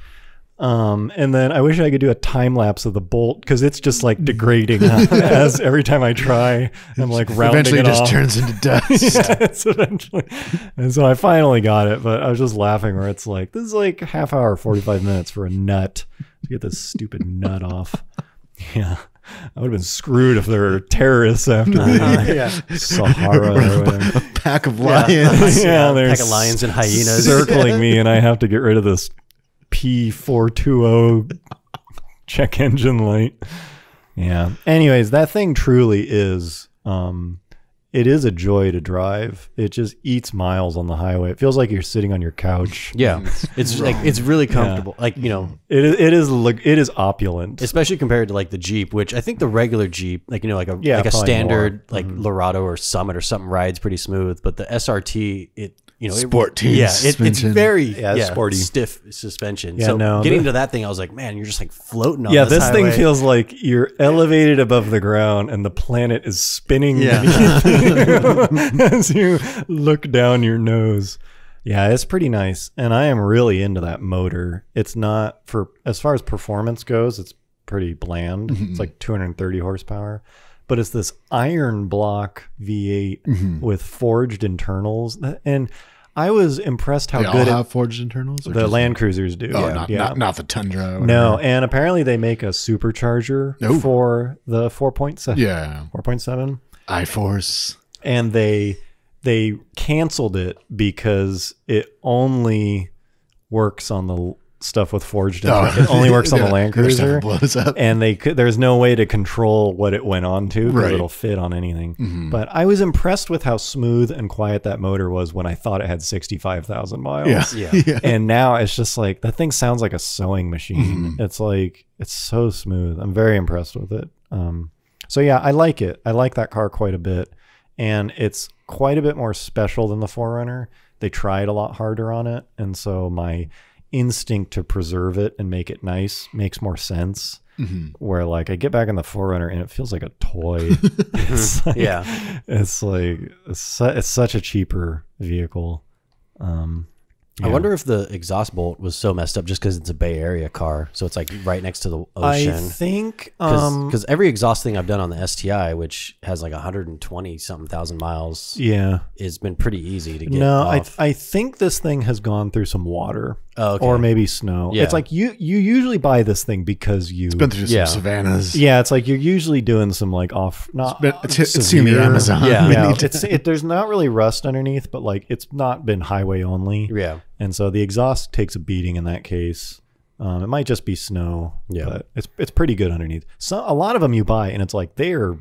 And then I wish I could do a time lapse of the bolt because it's just like degrading as every time I try. I'm like rounding Eventually it just off. turns into dust. Yeah, it's eventually. And so I finally got it, but I was just laughing where it's like, this is like half hour, 45 minutes for a nut to get this stupid nut off. Yeah. I would have been screwed if there were terrorists after me. Sahara or whatever. A pack of lions. Yeah, there's Pack of lions and hyenas. circling me, and I have to get rid of this P420 check engine light. Yeah. Anyways, that thing truly is it is a joy to drive. It just eats miles on the highway. It feels like you're sitting on your couch. Yeah, it's like it's really comfortable. Like, you know, It is opulent. especially compared to like the Jeep, which I think the regular Jeep, like, you know, like a probably standard more. like Lorado or Summit or something rides pretty smooth, but the SRT, it, you know, Sport team it's suspension. very it's sporty. stiff suspension. Yeah, so no, getting to that thing, I was like, man, you're just like floating on Yeah, this this thing highway. feels like you're elevated above the ground and the planet is spinning Yeah. beneath you as you look down your nose. Yeah, it's pretty nice. And I am really into that motor. It's not, for as far as performance goes, it's pretty bland. It's like 230 horsepower. But it's this iron block V8 with forged internals. And I was impressed how They all good have forged internals? Or the just- Land Cruisers do. Oh, yeah. not the Tundra. Or No, whatever. and apparently they make a supercharger Oh. for the 4.7. Yeah. 4.7. iForce. And they canceled it because it only works on the stuff with forged internals. It only works on the Land The other stuff Cruiser. blows up. And there's no way to control what it went on to because Right. it'll fit on anything. But I was impressed with how smooth and quiet that motor was when I thought it had 65,000 miles. Yeah. Yeah. And now it's just like, that thing sounds like a sewing machine. It's like, it's so smooth. I'm very impressed with it. So yeah, I like it. I like that car quite a bit. And it's quite a bit more special than the 4Runner. They tried a lot harder on it. And so my instinct to preserve it and make it nice makes more sense. Where like I get back in the 4Runner and it feels like a toy. It's like, Yeah. it's like it's such a cheaper vehicle. I wonder if the exhaust bolt was so messed up just because it's a Bay Area car, so it's like right next to the ocean. I think Because every exhaust thing I've done on the STI, which has like 120 something thousand miles, yeah. has been pretty easy to get No, off. I think this thing has gone through some water. Oh, okay. Or maybe snow. Yeah. It's like you usually buy this thing because you Been through some Yeah. savannas. yeah, it's like you're usually doing some like off not It's seen the severe- Amazon. Yeah. Yeah, there's not really rust underneath, but like it's not been highway only. Yeah. And so the exhaust takes a beating in that case. It might just be snow, Yeah. but it's pretty good underneath. So a lot of them you buy and it's like they're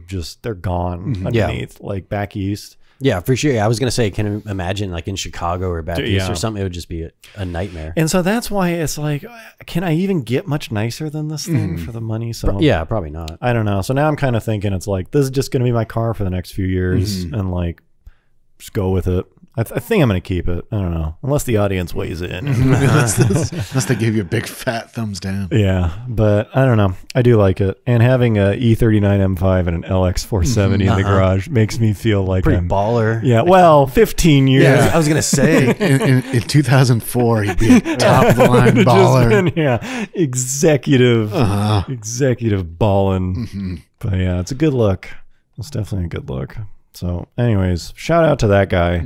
gone underneath, like back east. Yeah, for sure. I was gonna say, can you imagine like in Chicago or back east Yeah. or something? It would just be a nightmare. And so that's why it's like, can I even get much nicer than this thing for the money? So Yeah, probably not. I don't know. So now I'm kind of thinking it's like, this is just going to be my car for the next few years and like, just go with it. I think I'm going to keep it. I don't know. Unless the audience weighs in. Unless they give you a big fat thumbs down. Yeah. But I don't know. I do like it. And having a E39 M5 and an LX 470 in the garage makes me feel like Pretty I'm baller. Yeah. Well, 15 years. Yeah. I was gonna say. In 2004, he'd be a top of the line Just baller. been, yeah. Executive balling. But yeah, it's a good look. It's definitely a good look. So anyways, shout out to that guy.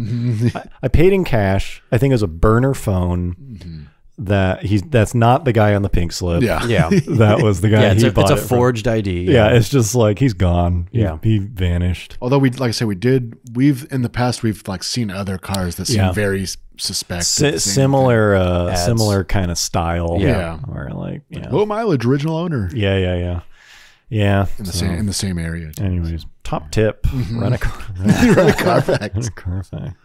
I paid in cash. I think it was a burner phone that's not the guy on the pink slip. Yeah. Yeah. That was the guy Yeah, he it's bought a it from. forged ID. Yeah, it's just like he's gone. Yeah. He vanished. Although like I said, in the past we've like seen other cars that seem Yeah. very suspect. at the same Similar Ads. similar kind of style. Yeah. Where like, yeah. thing. Low mileage, original owner Yeah. Yeah. in the so, same area. too. anyways, top tip. Run a car. You run a Carfax. Run a Carfax.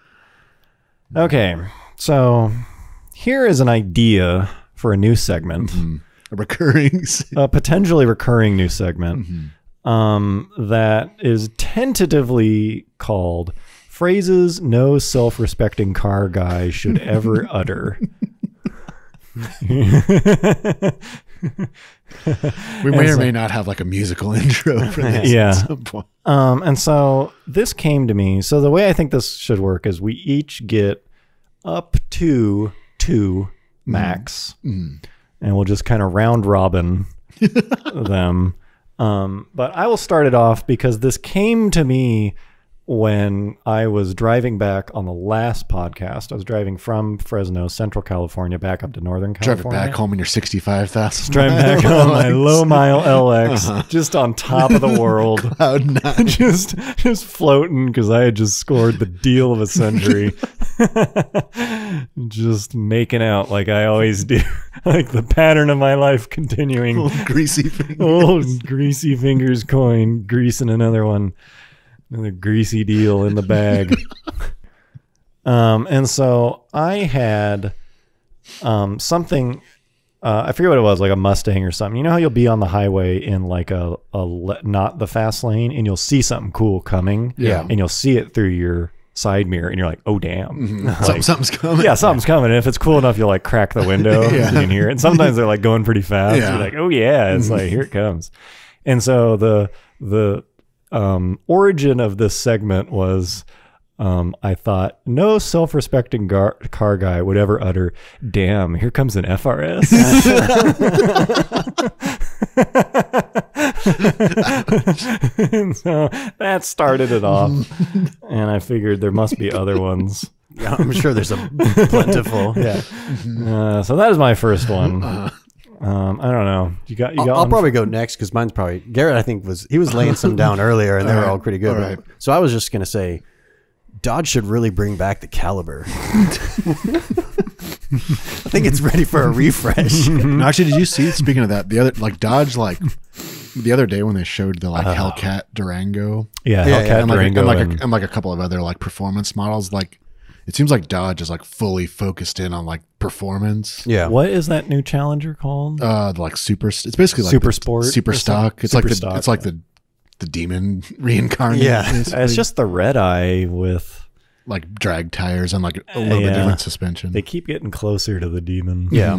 Okay. So here is an idea for a new segment. A recurring. A potentially recurring new segment that is tentatively called phrases no self-respecting car guy should ever utter. We may or may not have like a musical intro for this Yeah. at some point. And so this came to me. So the way I think this should work is we each get up to 2 max. and we'll just kind of round robin them. But I will start it off because this came to me when I was driving back on the last podcast. I was driving from Fresno, Central California, back up to Northern California. Driving back home in your 65,000. Driving back on my low mile LX, just on top of the world. Cloud nine. just floating because I had just scored the deal of a century. Just making out like I always do. Like the pattern of my life continuing. Old greasy fingers. Old greasy fingers Coyne, greasing another one. Another greasy deal in the bag. And so I had something, I forget what it was, like a Mustang or something. You know how you'll be on the highway in like not the fast lane, and you'll see something cool coming, and you'll see it through your side mirror, and you're like, oh damn, like, something's coming. Yeah, something's coming. And if it's cool enough, you'll like crack the window, so you can hear it. And sometimes they're like going pretty fast. Yeah. You're like, oh yeah, it's like here it comes. And so the origin of this segment was, I thought no self-respecting car guy would ever utter, damn, here comes an FRS. And so that started it off. And I figured there must be other ones. Yeah, I'm sure there's a plentiful. Yeah. So that is my first one. I don't know. You got I'll probably go next because mine's probably Garrett. I think was laying some down earlier, and they were all pretty good. All right. So I was just gonna say, Dodge should really bring back the Caliber. I think it's ready for a refresh. No, actually, did you see? Speaking of that, the other Dodge the other day when they showed the Hellcat Durango, Hellcat Durango, and a couple of other like performance models, like. It seems like Dodge is like fully focused in on like performance. Yeah. What is that new Challenger called? Like super. It's basically like Super Sport, super stock. It's super like stock, it's like the demon reincarnated. Yeah. It's just the red eye with like drag tires and like a little bit different suspension. They keep getting closer to the demon. Yeah.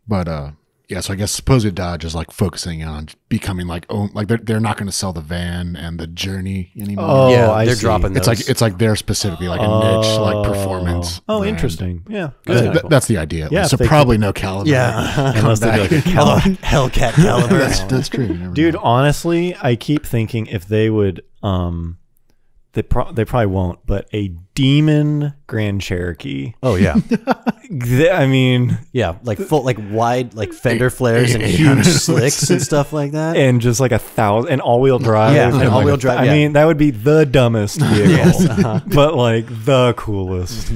But yeah, so I guess supposedly Dodge is like focusing on becoming like they're not going to sell the van and the Journey anymore. Oh, yeah, they're see. dropping those. It's like they're specifically like a niche like performance. Oh, brand. interesting. Yeah. Good. That's the idea. Yeah, So if they probably no Caliber. Yeah. Unless they do like a Caliber. Hellcat Caliber. That's true. You never Dude, know. honestly, I keep thinking if they would, they probably won't, but a demon Grand Cherokee. Oh yeah. I mean, Yeah, like full, like wide, like fender flares and huge slicks and stuff like that. and just like 1,000 and all-wheel drive. Yeah, and and all-wheel like drive, I yeah. mean, that would be the dumbest vehicle, but like the coolest,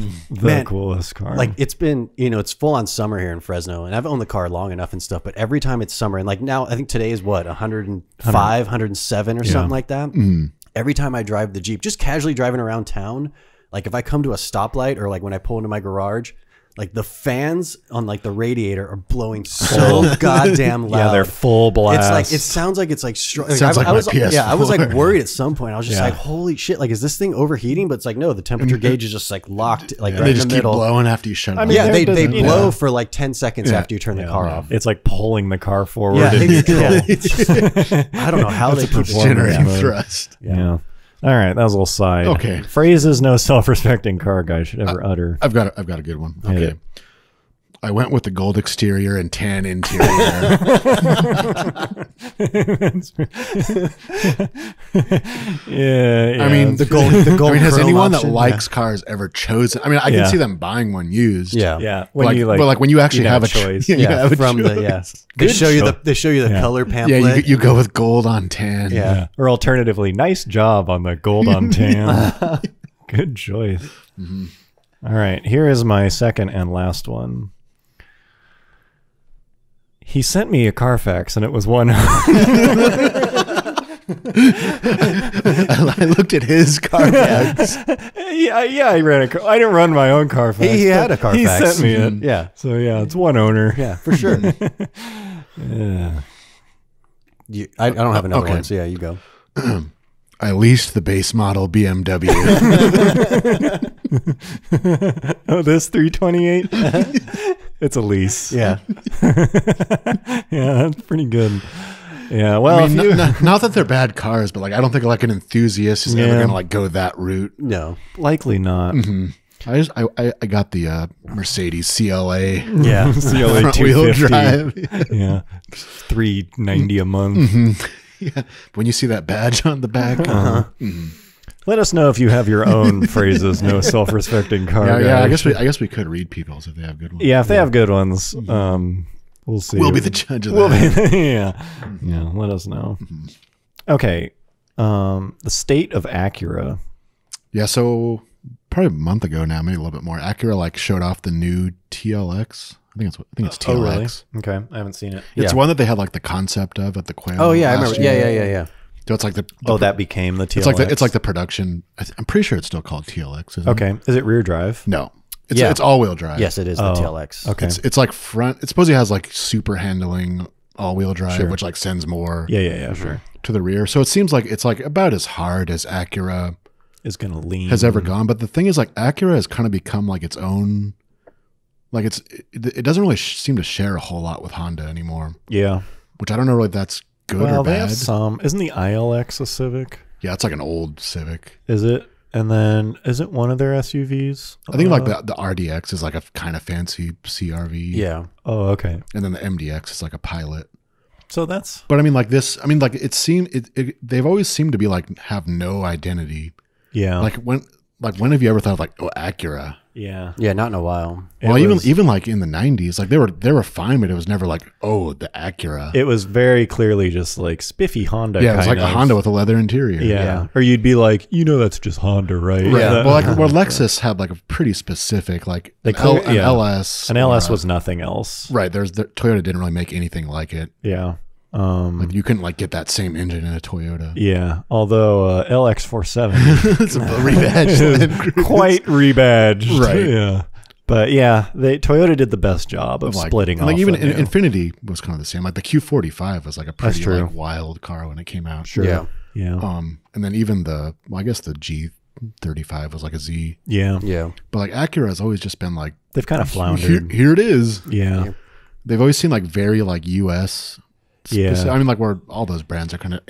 coolest car. Like it's been, it's full on summer here in Fresno, and I've owned the car long enough and stuff. But every time it's summer, and like now, I think today is what 105, 107 or something like that. Every time I drive the Jeep, just casually driving around town, like if I come to a stoplight or like when I pull into my garage, like the fans on like the radiator are blowing so goddamn loud. yeah, they're full blast. It's like it sounds like it's like, Sounds like I was my PS4. yeah, I was like worried at some point. I was just Yeah. like, holy shit, like is this thing overheating? But it's like no, the temperature gauge is just like locked, like And right they in just the keep middle. blowing after you shut it. I off. mean, Yeah, there they doesn't- blow yeah. for like 10 seconds after you turn the car off. It's like pulling the car forward. Yeah, in neutral. I don't know how they keep it generating mode. thrust. Yeah. All right, that was a little side. Okay. Phrases no self-respecting car guy should ever utter. I've got a good one. Hit Okay. it. I went with the gold exterior and tan interior. Yeah. I mean, The gold I mean, has chrome anyone option, that likes cars ever chosen? I mean, I Yeah. can see them buying one used. Yeah. Yeah. But like when you actually you have a choice. yeah, you have a from the choice. They Good show you show. they show you the Yeah. color Yeah, pamphlet. you go with gold on tan. Yeah. Or alternatively, nice job on the gold on tan. Good choice. All right, here is my second and last one. He sent me a Carfax, and it was one. I looked at his Carfax. yeah, I ran a. I didn't run my own Carfax. He had but a Carfax. He sent me it. Yeah. So yeah, it's one owner. Yeah, for sure. Yeah. I don't have another Okay. one, so yeah, you go. I leased the base model BMW. Oh, this 328. It's a lease. Yeah. Yeah, that's pretty good. Yeah. Well, I mean, if you, not that they're bad cars, but like I don't think like an enthusiast is ever Yeah. gonna like go that route. No. likely not. I got the Mercedes CLA. Yeah. CLA Front wheel drive. Yeah. $390 a month. Yeah. When you see that badge on the back. Let us know if you have your own phrases. No self-respecting car. Yeah. guy. I guess we could read people's if they have good ones. Yeah, if they have good ones, we'll see. We'll be the judge of that. Yeah. Let us know. Okay. The state of Acura. Yeah, so probably a month ago now, maybe a little bit more. Acura like showed off the new TLX. I think it's TLX. Oh, really? Okay, I haven't seen it. It's one that they had like the concept of at the Coyne. Oh yeah, I remember. year. Yeah. So it's like that became the TLX. It's like the production. I'm pretty sure it's still called TLX. Isn't Okay, is it rear drive? No, it's all wheel drive. Yes, it is the TLX. Okay, it's like front. It supposedly has like super handling all wheel drive, which like sends more. Yeah, sure. To the rear, so it seems like it's like about as hard as Acura Is gonna lean has ever gone. But the thing is, like Acura has kind of become like its own. Like it doesn't really seem to share a whole lot with Honda anymore. Yeah. Which I don't know if that's good Well, or they bad. have some. Isn't the ILX a Civic? Yeah, it's like an old Civic. Is it? And then is it one of their SUVs? I think like the RDX is like a kind of fancy CRV. Yeah. Oh, okay. And then the MDX is like a Pilot. So that's But I mean, like this. I mean, like they've always seemed to be like have no identity. yeah. Like when have you ever thought of like Acura? yeah. Yeah, not in a while. It Well, was- even like in the 90s, like they were fine, but it was never like, oh, the Acura. It was very clearly just like spiffy Honda. Yeah, it was like kind a of. Honda with a leather interior. Yeah. Or you'd be like, that's just Honda, right? Right. That- Well, like where Lexus had like a pretty specific like an yeah. LS. An LS was nothing else. right. Toyota didn't really make anything like it. Yeah. Like you couldn't like get that same engine in a Toyota. Yeah. Although LX 470 It's a rebadged Land Cruiser. quite rebadged. Right. Yeah. But yeah, Toyota did the best job of Like, splitting and, off. like even the new. Infiniti was kind of the same. Like the Q45 was like a pretty true. like wild car when it came out. Sure. Yeah. Yeah. And then even I guess the G35 was like a Z. Yeah. Yeah. But like Acura has always just been like They've kind of floundered. here it is. Yeah. They've always seemed like very like US. Yeah. I mean, like where all those brands are kind of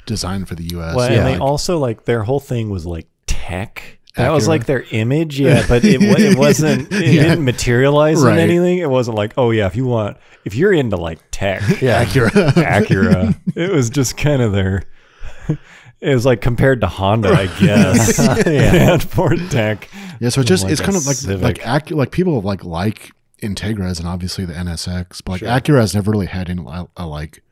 designed for the US. Well, Yeah. and they like, also like their whole thing was like tech. That was Acura. like their image, yeah, but it wasn't. It didn't materialize Right. in anything. It wasn't like, oh yeah, if you're into like tech, Yeah. Acura. It was just kind of their. It was like compared to Honda, I guess. Yeah, Ford Tech. yeah. So it's like it's a kind of Civic. like Acura, like people like Integras and obviously the NSX, but like Acura has never really had any a like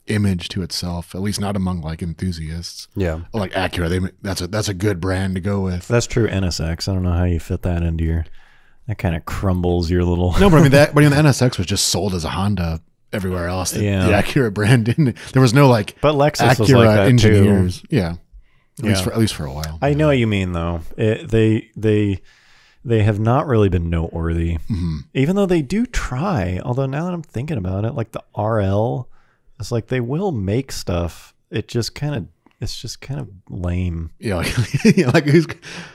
image to itself, at least not among like enthusiasts. Yeah. Like Acura, that's a good brand to go with. That's true. NSX. I don't know how you fit that into your. That kind of crumbles your little. No, but I mean the NSX was just sold as a Honda everywhere else. The Acura brand didn't. There was no like. But Lexus Acura was like that engineers. too. Yeah. At least for a while. I know what you mean, though. They have not really been noteworthy, even though they do try. Although now that I'm thinking about it, like the RL, it's like they will make stuff. It's just kind of lame. Yeah, like who's?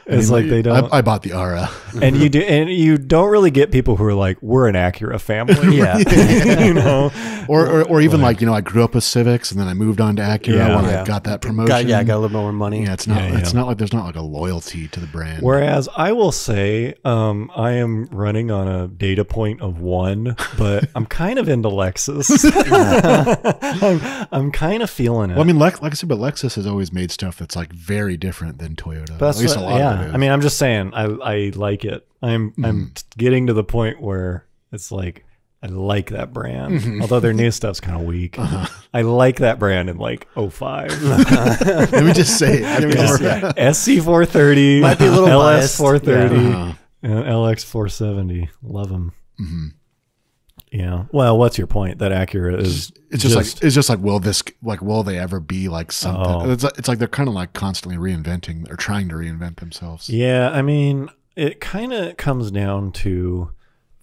It's like they don't. I bought the RL. And you don't really get people who are like, we're an Acura family. Yeah. You know, or even like I grew up with Civics and then I moved on to Acura when I got that promotion. Got a little more money. Yeah, it's not like there's not like a loyalty to the brand. Whereas I will say, I am running on a data point of 1, but I'm kind of into Lexus. I'm kind of feeling it. Well, I mean, like I said, but Lexus has always made stuff that's like very different than Toyota. That's At least a lot of it is. I mean, I'm just saying, I like it. I'm getting to the point where it's like I like that brand, although their new stuff's kind of weak. I like that brand in like 05. let me just say it. SC430, Might be a little biased. LS430, and LX470. Love them. Yeah. Well, what's your point? That Acura is It's just like will they ever be like something? It's like they're kind of like constantly reinventing or trying to reinvent themselves. Yeah, I mean, it kind of comes down to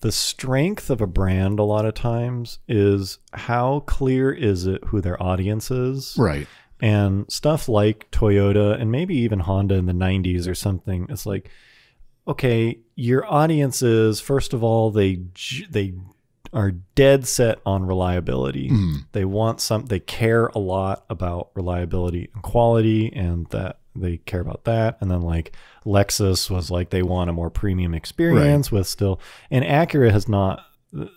the strength of a brand a lot of times is how clear is it who their audience is. Right. And stuff like Toyota and maybe even Honda in the 90s or something, it's like, okay, your audience is, first of all, they are dead set on reliability. They want they care a lot about reliability and quality, and that they care about that. And then like Lexus was like they want a more premium experience with still, and Acura has not.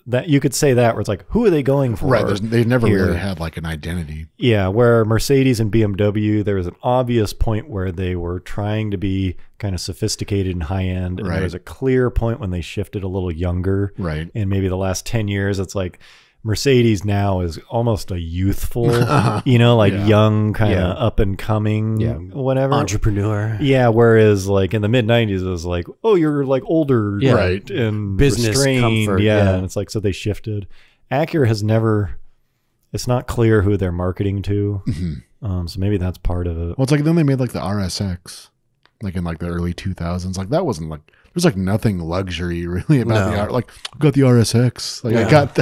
That you could say that where it's like, who are they going for? Right, they've never here? really had like an identity. Yeah, where Mercedes and BMW, there was an obvious point where they were trying to be kind of sophisticated and high end, and there was a clear point when they shifted a little younger. Right, and maybe the last 10 years, it's like Mercedes now is almost a youthful, you know, like young, kind of up and coming, whatever entrepreneur. Yeah, whereas like in the mid '90s, it was like, oh, you're like older, right, and business restrained. comfort. And it's like so they shifted. Acura has never. It's not clear who they're marketing to, so maybe that's part of it. Well, it's like then they made like the RSX, like in like the early 2000s. Like that wasn't like. There's like nothing luxury really about the like I got the RSX, like I got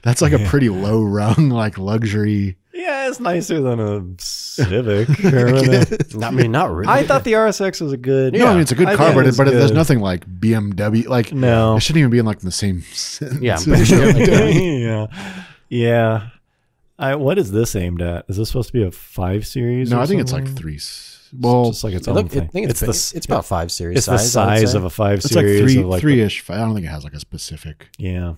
that's like a pretty low rung like luxury. Yeah, it's nicer than a Civic. I mean, not really. I thought the RSX was a good. No, I mean it's a good car, but there's nothing like BMW. Like no, it shouldn't even be in like the same sentence. Yeah, I'm pretty yeah. sure. What is this aimed at? Is this supposed to be a 5 Series? No, or I think something? it's like 3. Well, it's just like its own thing. I think it's about 5 Series. It's the size of a 5 it's Series. like 3-ish. I don't think it has like a specific. Yeah.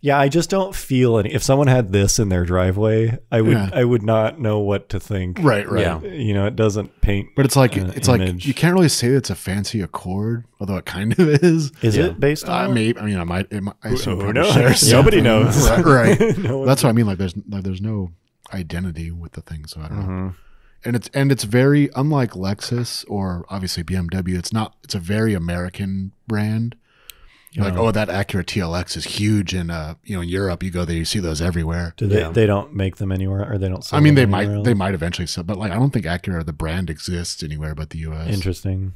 Yeah, I just don't feel any. If someone had this in their driveway, I would not know what to think. Right. Yeah. You know, it doesn't paint. But it's like like you can't really say it's a fancy Accord, although it kind of is. Is it based on? Maybe. I mean, I assume Who probably knows? shares Nobody something. knows. Right. No one That's what I mean. Like there's no identity with the thing, so I don't Mm-hmm. know. And it's very unlike Lexus or obviously BMW. It's a very American brand. Like, oh, that Acura TLX is huge in in Europe. You go there, you see those everywhere. Do they don't make them anywhere, or they don't sell I mean, them they anywhere else? might eventually sell, but like I don't think Acura the brand exists anywhere but the US. Interesting.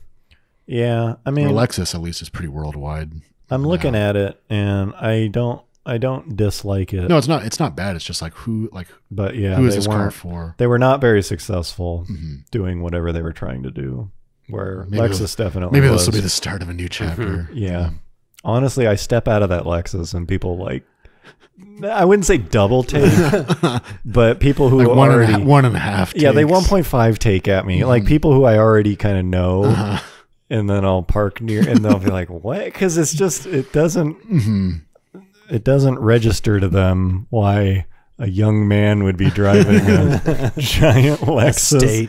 Yeah, I mean, or Lexus at least is pretty worldwide. I'm looking at it, and I don't dislike it. No, it's not bad. It's just like but yeah, who is this car for? They were not very successful doing whatever they were trying to do. Where Lexus definitely maybe was. this will be the start of a new chapter. Yeah. Honestly, I step out of that Lexus and people like, I wouldn't say double take, but people who like already 1.5. Yeah, they 1.5 take at me. Like people who I already kind of know, and then I'll park near, and they'll be like, "What?" Because it's just it doesn't register to them why a young man would be driving a giant Lexus.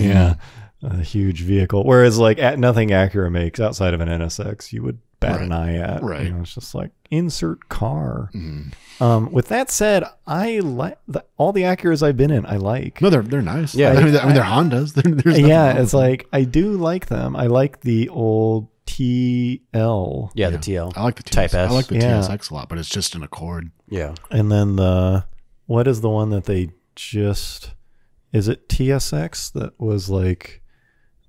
Yeah, a huge vehicle. Whereas like nothing Acura makes outside of an NSX, you would bat an eye at. Right. You know, it's just like insert car. With that said, I like all the Acuras I've been in. I like. No, they're nice. Yeah, I mean they're Hondas. There's yeah, it's like I do like them. I like the old TL. Yeah, the TL. I like the Type S. I like the Yeah. TSX a lot, but it's just an Accord. Yeah. And then what is the one that they just? Is it TSX that was like?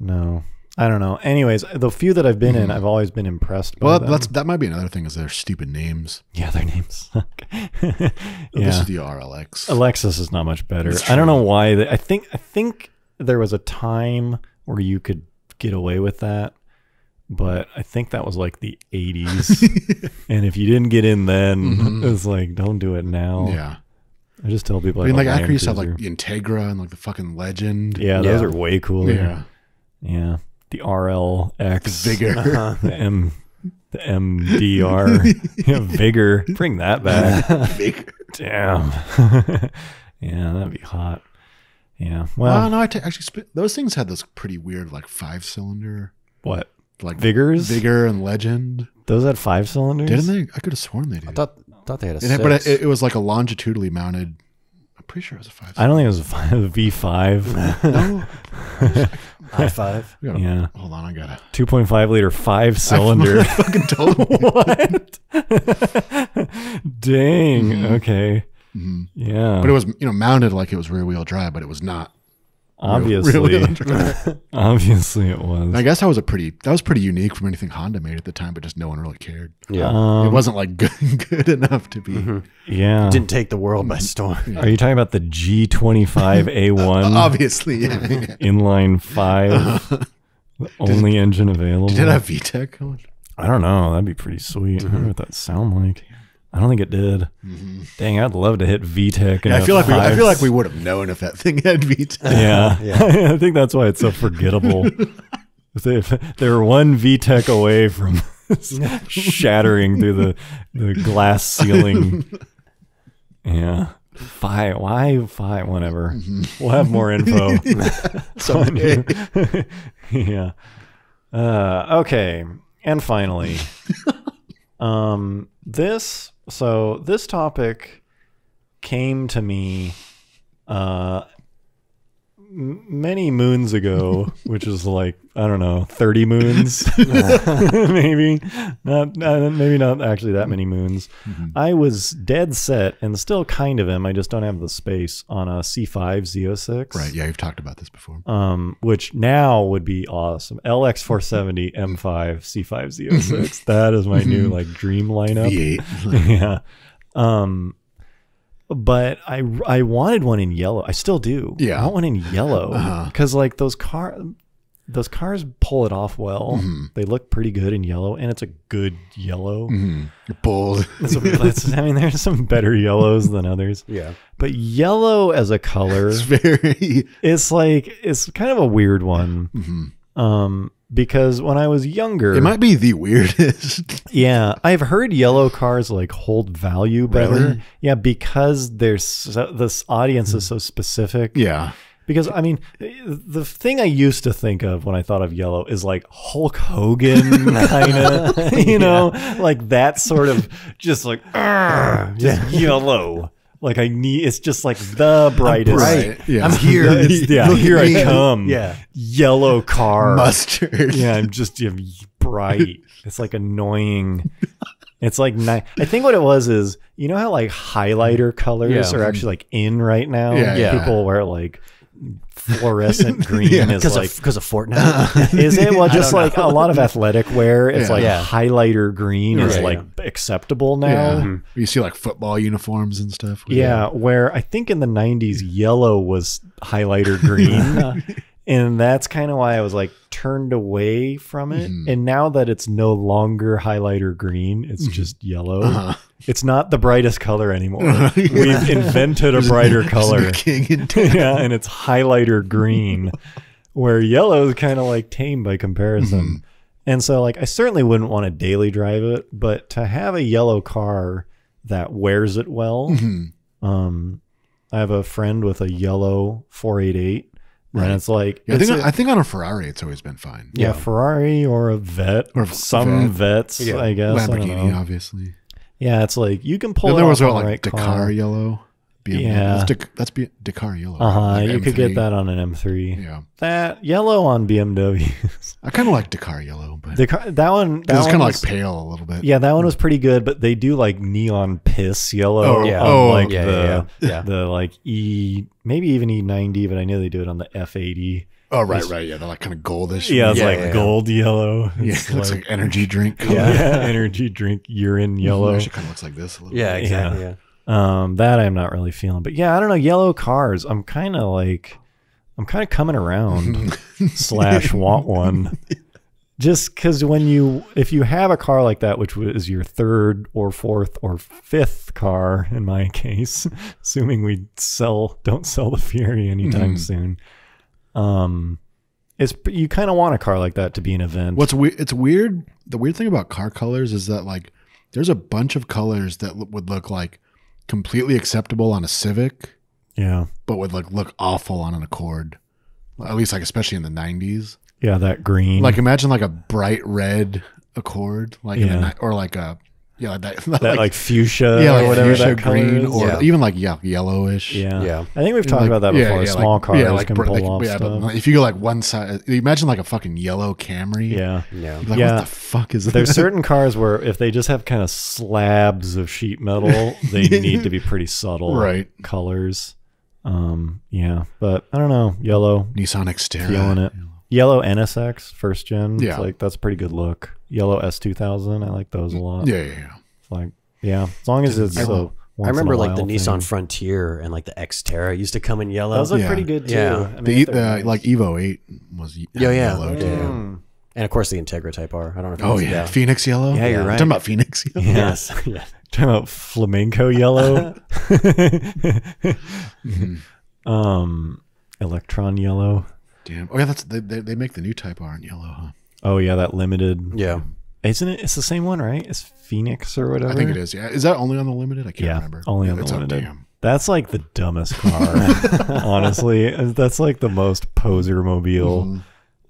No, I don't know. Anyways, the few that I've been in, I've always been impressed by Well, them. that might be another thing is their stupid names. Yeah, their names suck. This is the RLX. Alexis is not much better. I don't know why. I think there was a time where you could get away with that, but I think that was like the 80s. And if you didn't get in then, it's like, don't do it now. Yeah. I just tell people. I mean, like Land Acura used to have Cruiser. like the Integra and like the fucking Legend. Yeah, those are way cooler. Yeah. Yeah. The RLX. The Vigor. The MDR. Yeah, Vigor. Bring that back. Vigor. Damn. Yeah, that'd be hot. Yeah. Well, no, those things had this pretty weird like 5-cylinder. what? Like Vigors? Vigor and Legend. Those had 5 cylinders? Didn't they? I could have sworn they did. I thought they had a It had- but 6. it was like a longitudinally mounted. I'm pretty sure it was a 5. I don't think it was a V5. No. i5. Yeah. Hold on, I gotta. 2.5 liter 5-cylinder. Fucking told me. What? Dang. Okay. Yeah. But it was mounted like it was rear wheel drive, but it was not. Obviously. rear-wheel drive. Obviously it was. I guess that was pretty unique from anything Honda made at the time, but just no one really cared. Yeah. It wasn't like good enough to be. Yeah. Didn't take the world by storm. Are you talking about the G25A1 Obviously, yeah. inline 5? The only engine available? Did it have VTEC? I don't know. That'd be pretty sweet. I wonder what that sound like. I don't think it did. Dang, I'd love to hit VTEC. Yeah, I feel like we would have known if that thing had VTEC. Yeah. I think that's why it's so forgettable. They were one VTEC away from shattering through the glass ceiling. Yeah. Why 5? Whatever. We'll have more info. Someday. Yeah. Okay. And finally, this topic came to me many moons ago, which is like, I don't know, 30 moons, maybe not actually that many moons. I was dead set, and still kind of am. I just don't have the space on a C5 Z06. Right. Yeah, you've talked about this before. Which now would be awesome. LX470 M5 C5 Z06. That is my new like dream lineup. V8. Yeah. But I wanted one in yellow. I still do. Yeah. I want one in yellow because like those cars pull it off well. They look pretty good in yellow, and it's a good yellow. Bold. I mean, there's some better yellows than others. Yeah. But yellow as a color, it's kind of a weird one. Because when I was younger, it might be the weirdest. Yeah, I've heard yellow cars like hold value better. Really? Yeah, because this audience is so specific. Yeah. Because I mean, the thing I used to think of when I thought of yellow is like Hulk Hogan, kind of, like that sort of just like yellow. Like it's just like the brightest. Yeah. I'm here. Here I come. Yeah. Yellow car. Mustard. Yeah, I'm just bright. It's like annoying. It's like I think what it was is, you know how like highlighter colors are actually like in right now? Yeah. People wear like fluorescent green is like because of Fortnite. Is it? Well, just like a lot of athletic wear, it's like Yeah. highlighter green is like acceptable now. Yeah. You see like football uniforms and stuff. Yeah, where I think in the 90s yellow was highlighter green. And that's kind of why I was like turned away from it. And now that it's no longer highlighter green, it's just yellow. It's not the brightest color anymore. We've invented a brighter color. King in town. Yeah, and it's highlighter green, where yellow is kind of like tame by comparison. And so like I certainly wouldn't want to daily drive it, but to have a yellow car that wears it well. I have a friend with a yellow 488. Right. And it's like, Yeah, I think on a Ferrari, it's always been fine. yeah, Ferrari or a Vet, or some vets, I guess. Lamborghini, obviously. Yeah, it's like you can pull Then it there was off on like the right Dakar car. yellow. BMW. Yeah. That's Dakar yellow. Like You could M3. get that on an M3. Yeah. That yellow on BMW. I kind of like Dakar yellow, but that one. it's kind of like pale a little bit. Yeah, that one was pretty good, but they do like neon piss yellow. Oh, yeah. On like Yeah. the like maybe even E90, but I know they do it on the F80. Oh, right. Yeah, they're like kind of goldish. Yeah, it's Yeah, like yeah. gold yellow. Yeah, It's it looks like energy drink color. yeah, energy drink urine yellow. Actually kind of looks like this a little Yeah, bit. exactly. Yeah. That I'm not really feeling, but yeah, I don't know. Yellow cars, I'm kind of coming around / want one. Just because if you have a car like that, which is your third or fourth or fifth car in my case, assuming we don't sell the Fierri anytime soon, you kind of want a car like that to be an event. It's weird. The weird thing about car colors is that like there's a bunch of colors that would look like completely acceptable on a Civic, but would like look awful on an Accord. At least like especially in the 90s. Yeah, that green. Like imagine like a bright red Accord, like or like a that like fuchsia, like or whatever fuchsia that color green, is. or even like yellowish. Yeah. I think we've talked about that before. Small cars can pull off stuff. But if you go like one side, imagine like a fucking yellow Camry. Yeah. Like, what the fuck is that? There's certain cars where if they just have kind of slabs of sheet metal, they need to be pretty subtle colors. Yeah, but I don't know. Yellow, Nissan Xterra, feeling it. Yellow NSX first gen. Yeah. It's like that's a pretty good look. Yellow S2000. I like those a lot. Yeah. It's like, yeah, as long as it's so. I remember like the Nissan Frontier and like the Xterra used to come in yellow. Those look pretty good too. Yeah. I mean, The like Evo 8 was yellow too. Yeah. And of course the Integra Type R. I don't know if Oh yeah, Phoenix yellow. Yeah, you're right. Talking about Phoenix yellow. Yes. Talking about flamenco yellow. Electron yellow. Damn. Oh yeah, they make the new Type R in yellow, huh? Oh yeah, that limited. Yeah. Isn't it? It's the same one, right? It's Phoenix or whatever. I think it is. Yeah. Is that only on the limited? I can't remember. Only on the limited. That's like the dumbest car. Honestly, that's like the most poser mobile.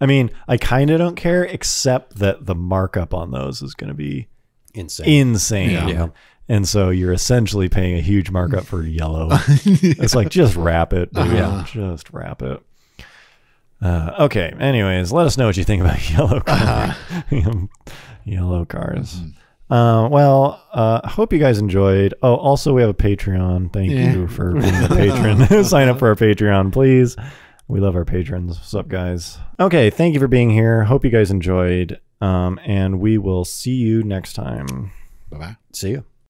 I mean, I kind of don't care, except that the markup on those is going to be insane. Yeah. And so you're essentially paying a huge markup for yellow. It's like, just wrap it, dude. Just wrap it. Okay. Anyways, let us know what you think about yellow cars. Yellow cars. Well, I hope you guys enjoyed. Oh, also we have a Patreon. Thank you for being a patron. Sign up for our Patreon, please. We love our patrons. What's up, guys? Okay. Thank you for being here. Hope you guys enjoyed. And we will see you next time. Bye-bye. See you.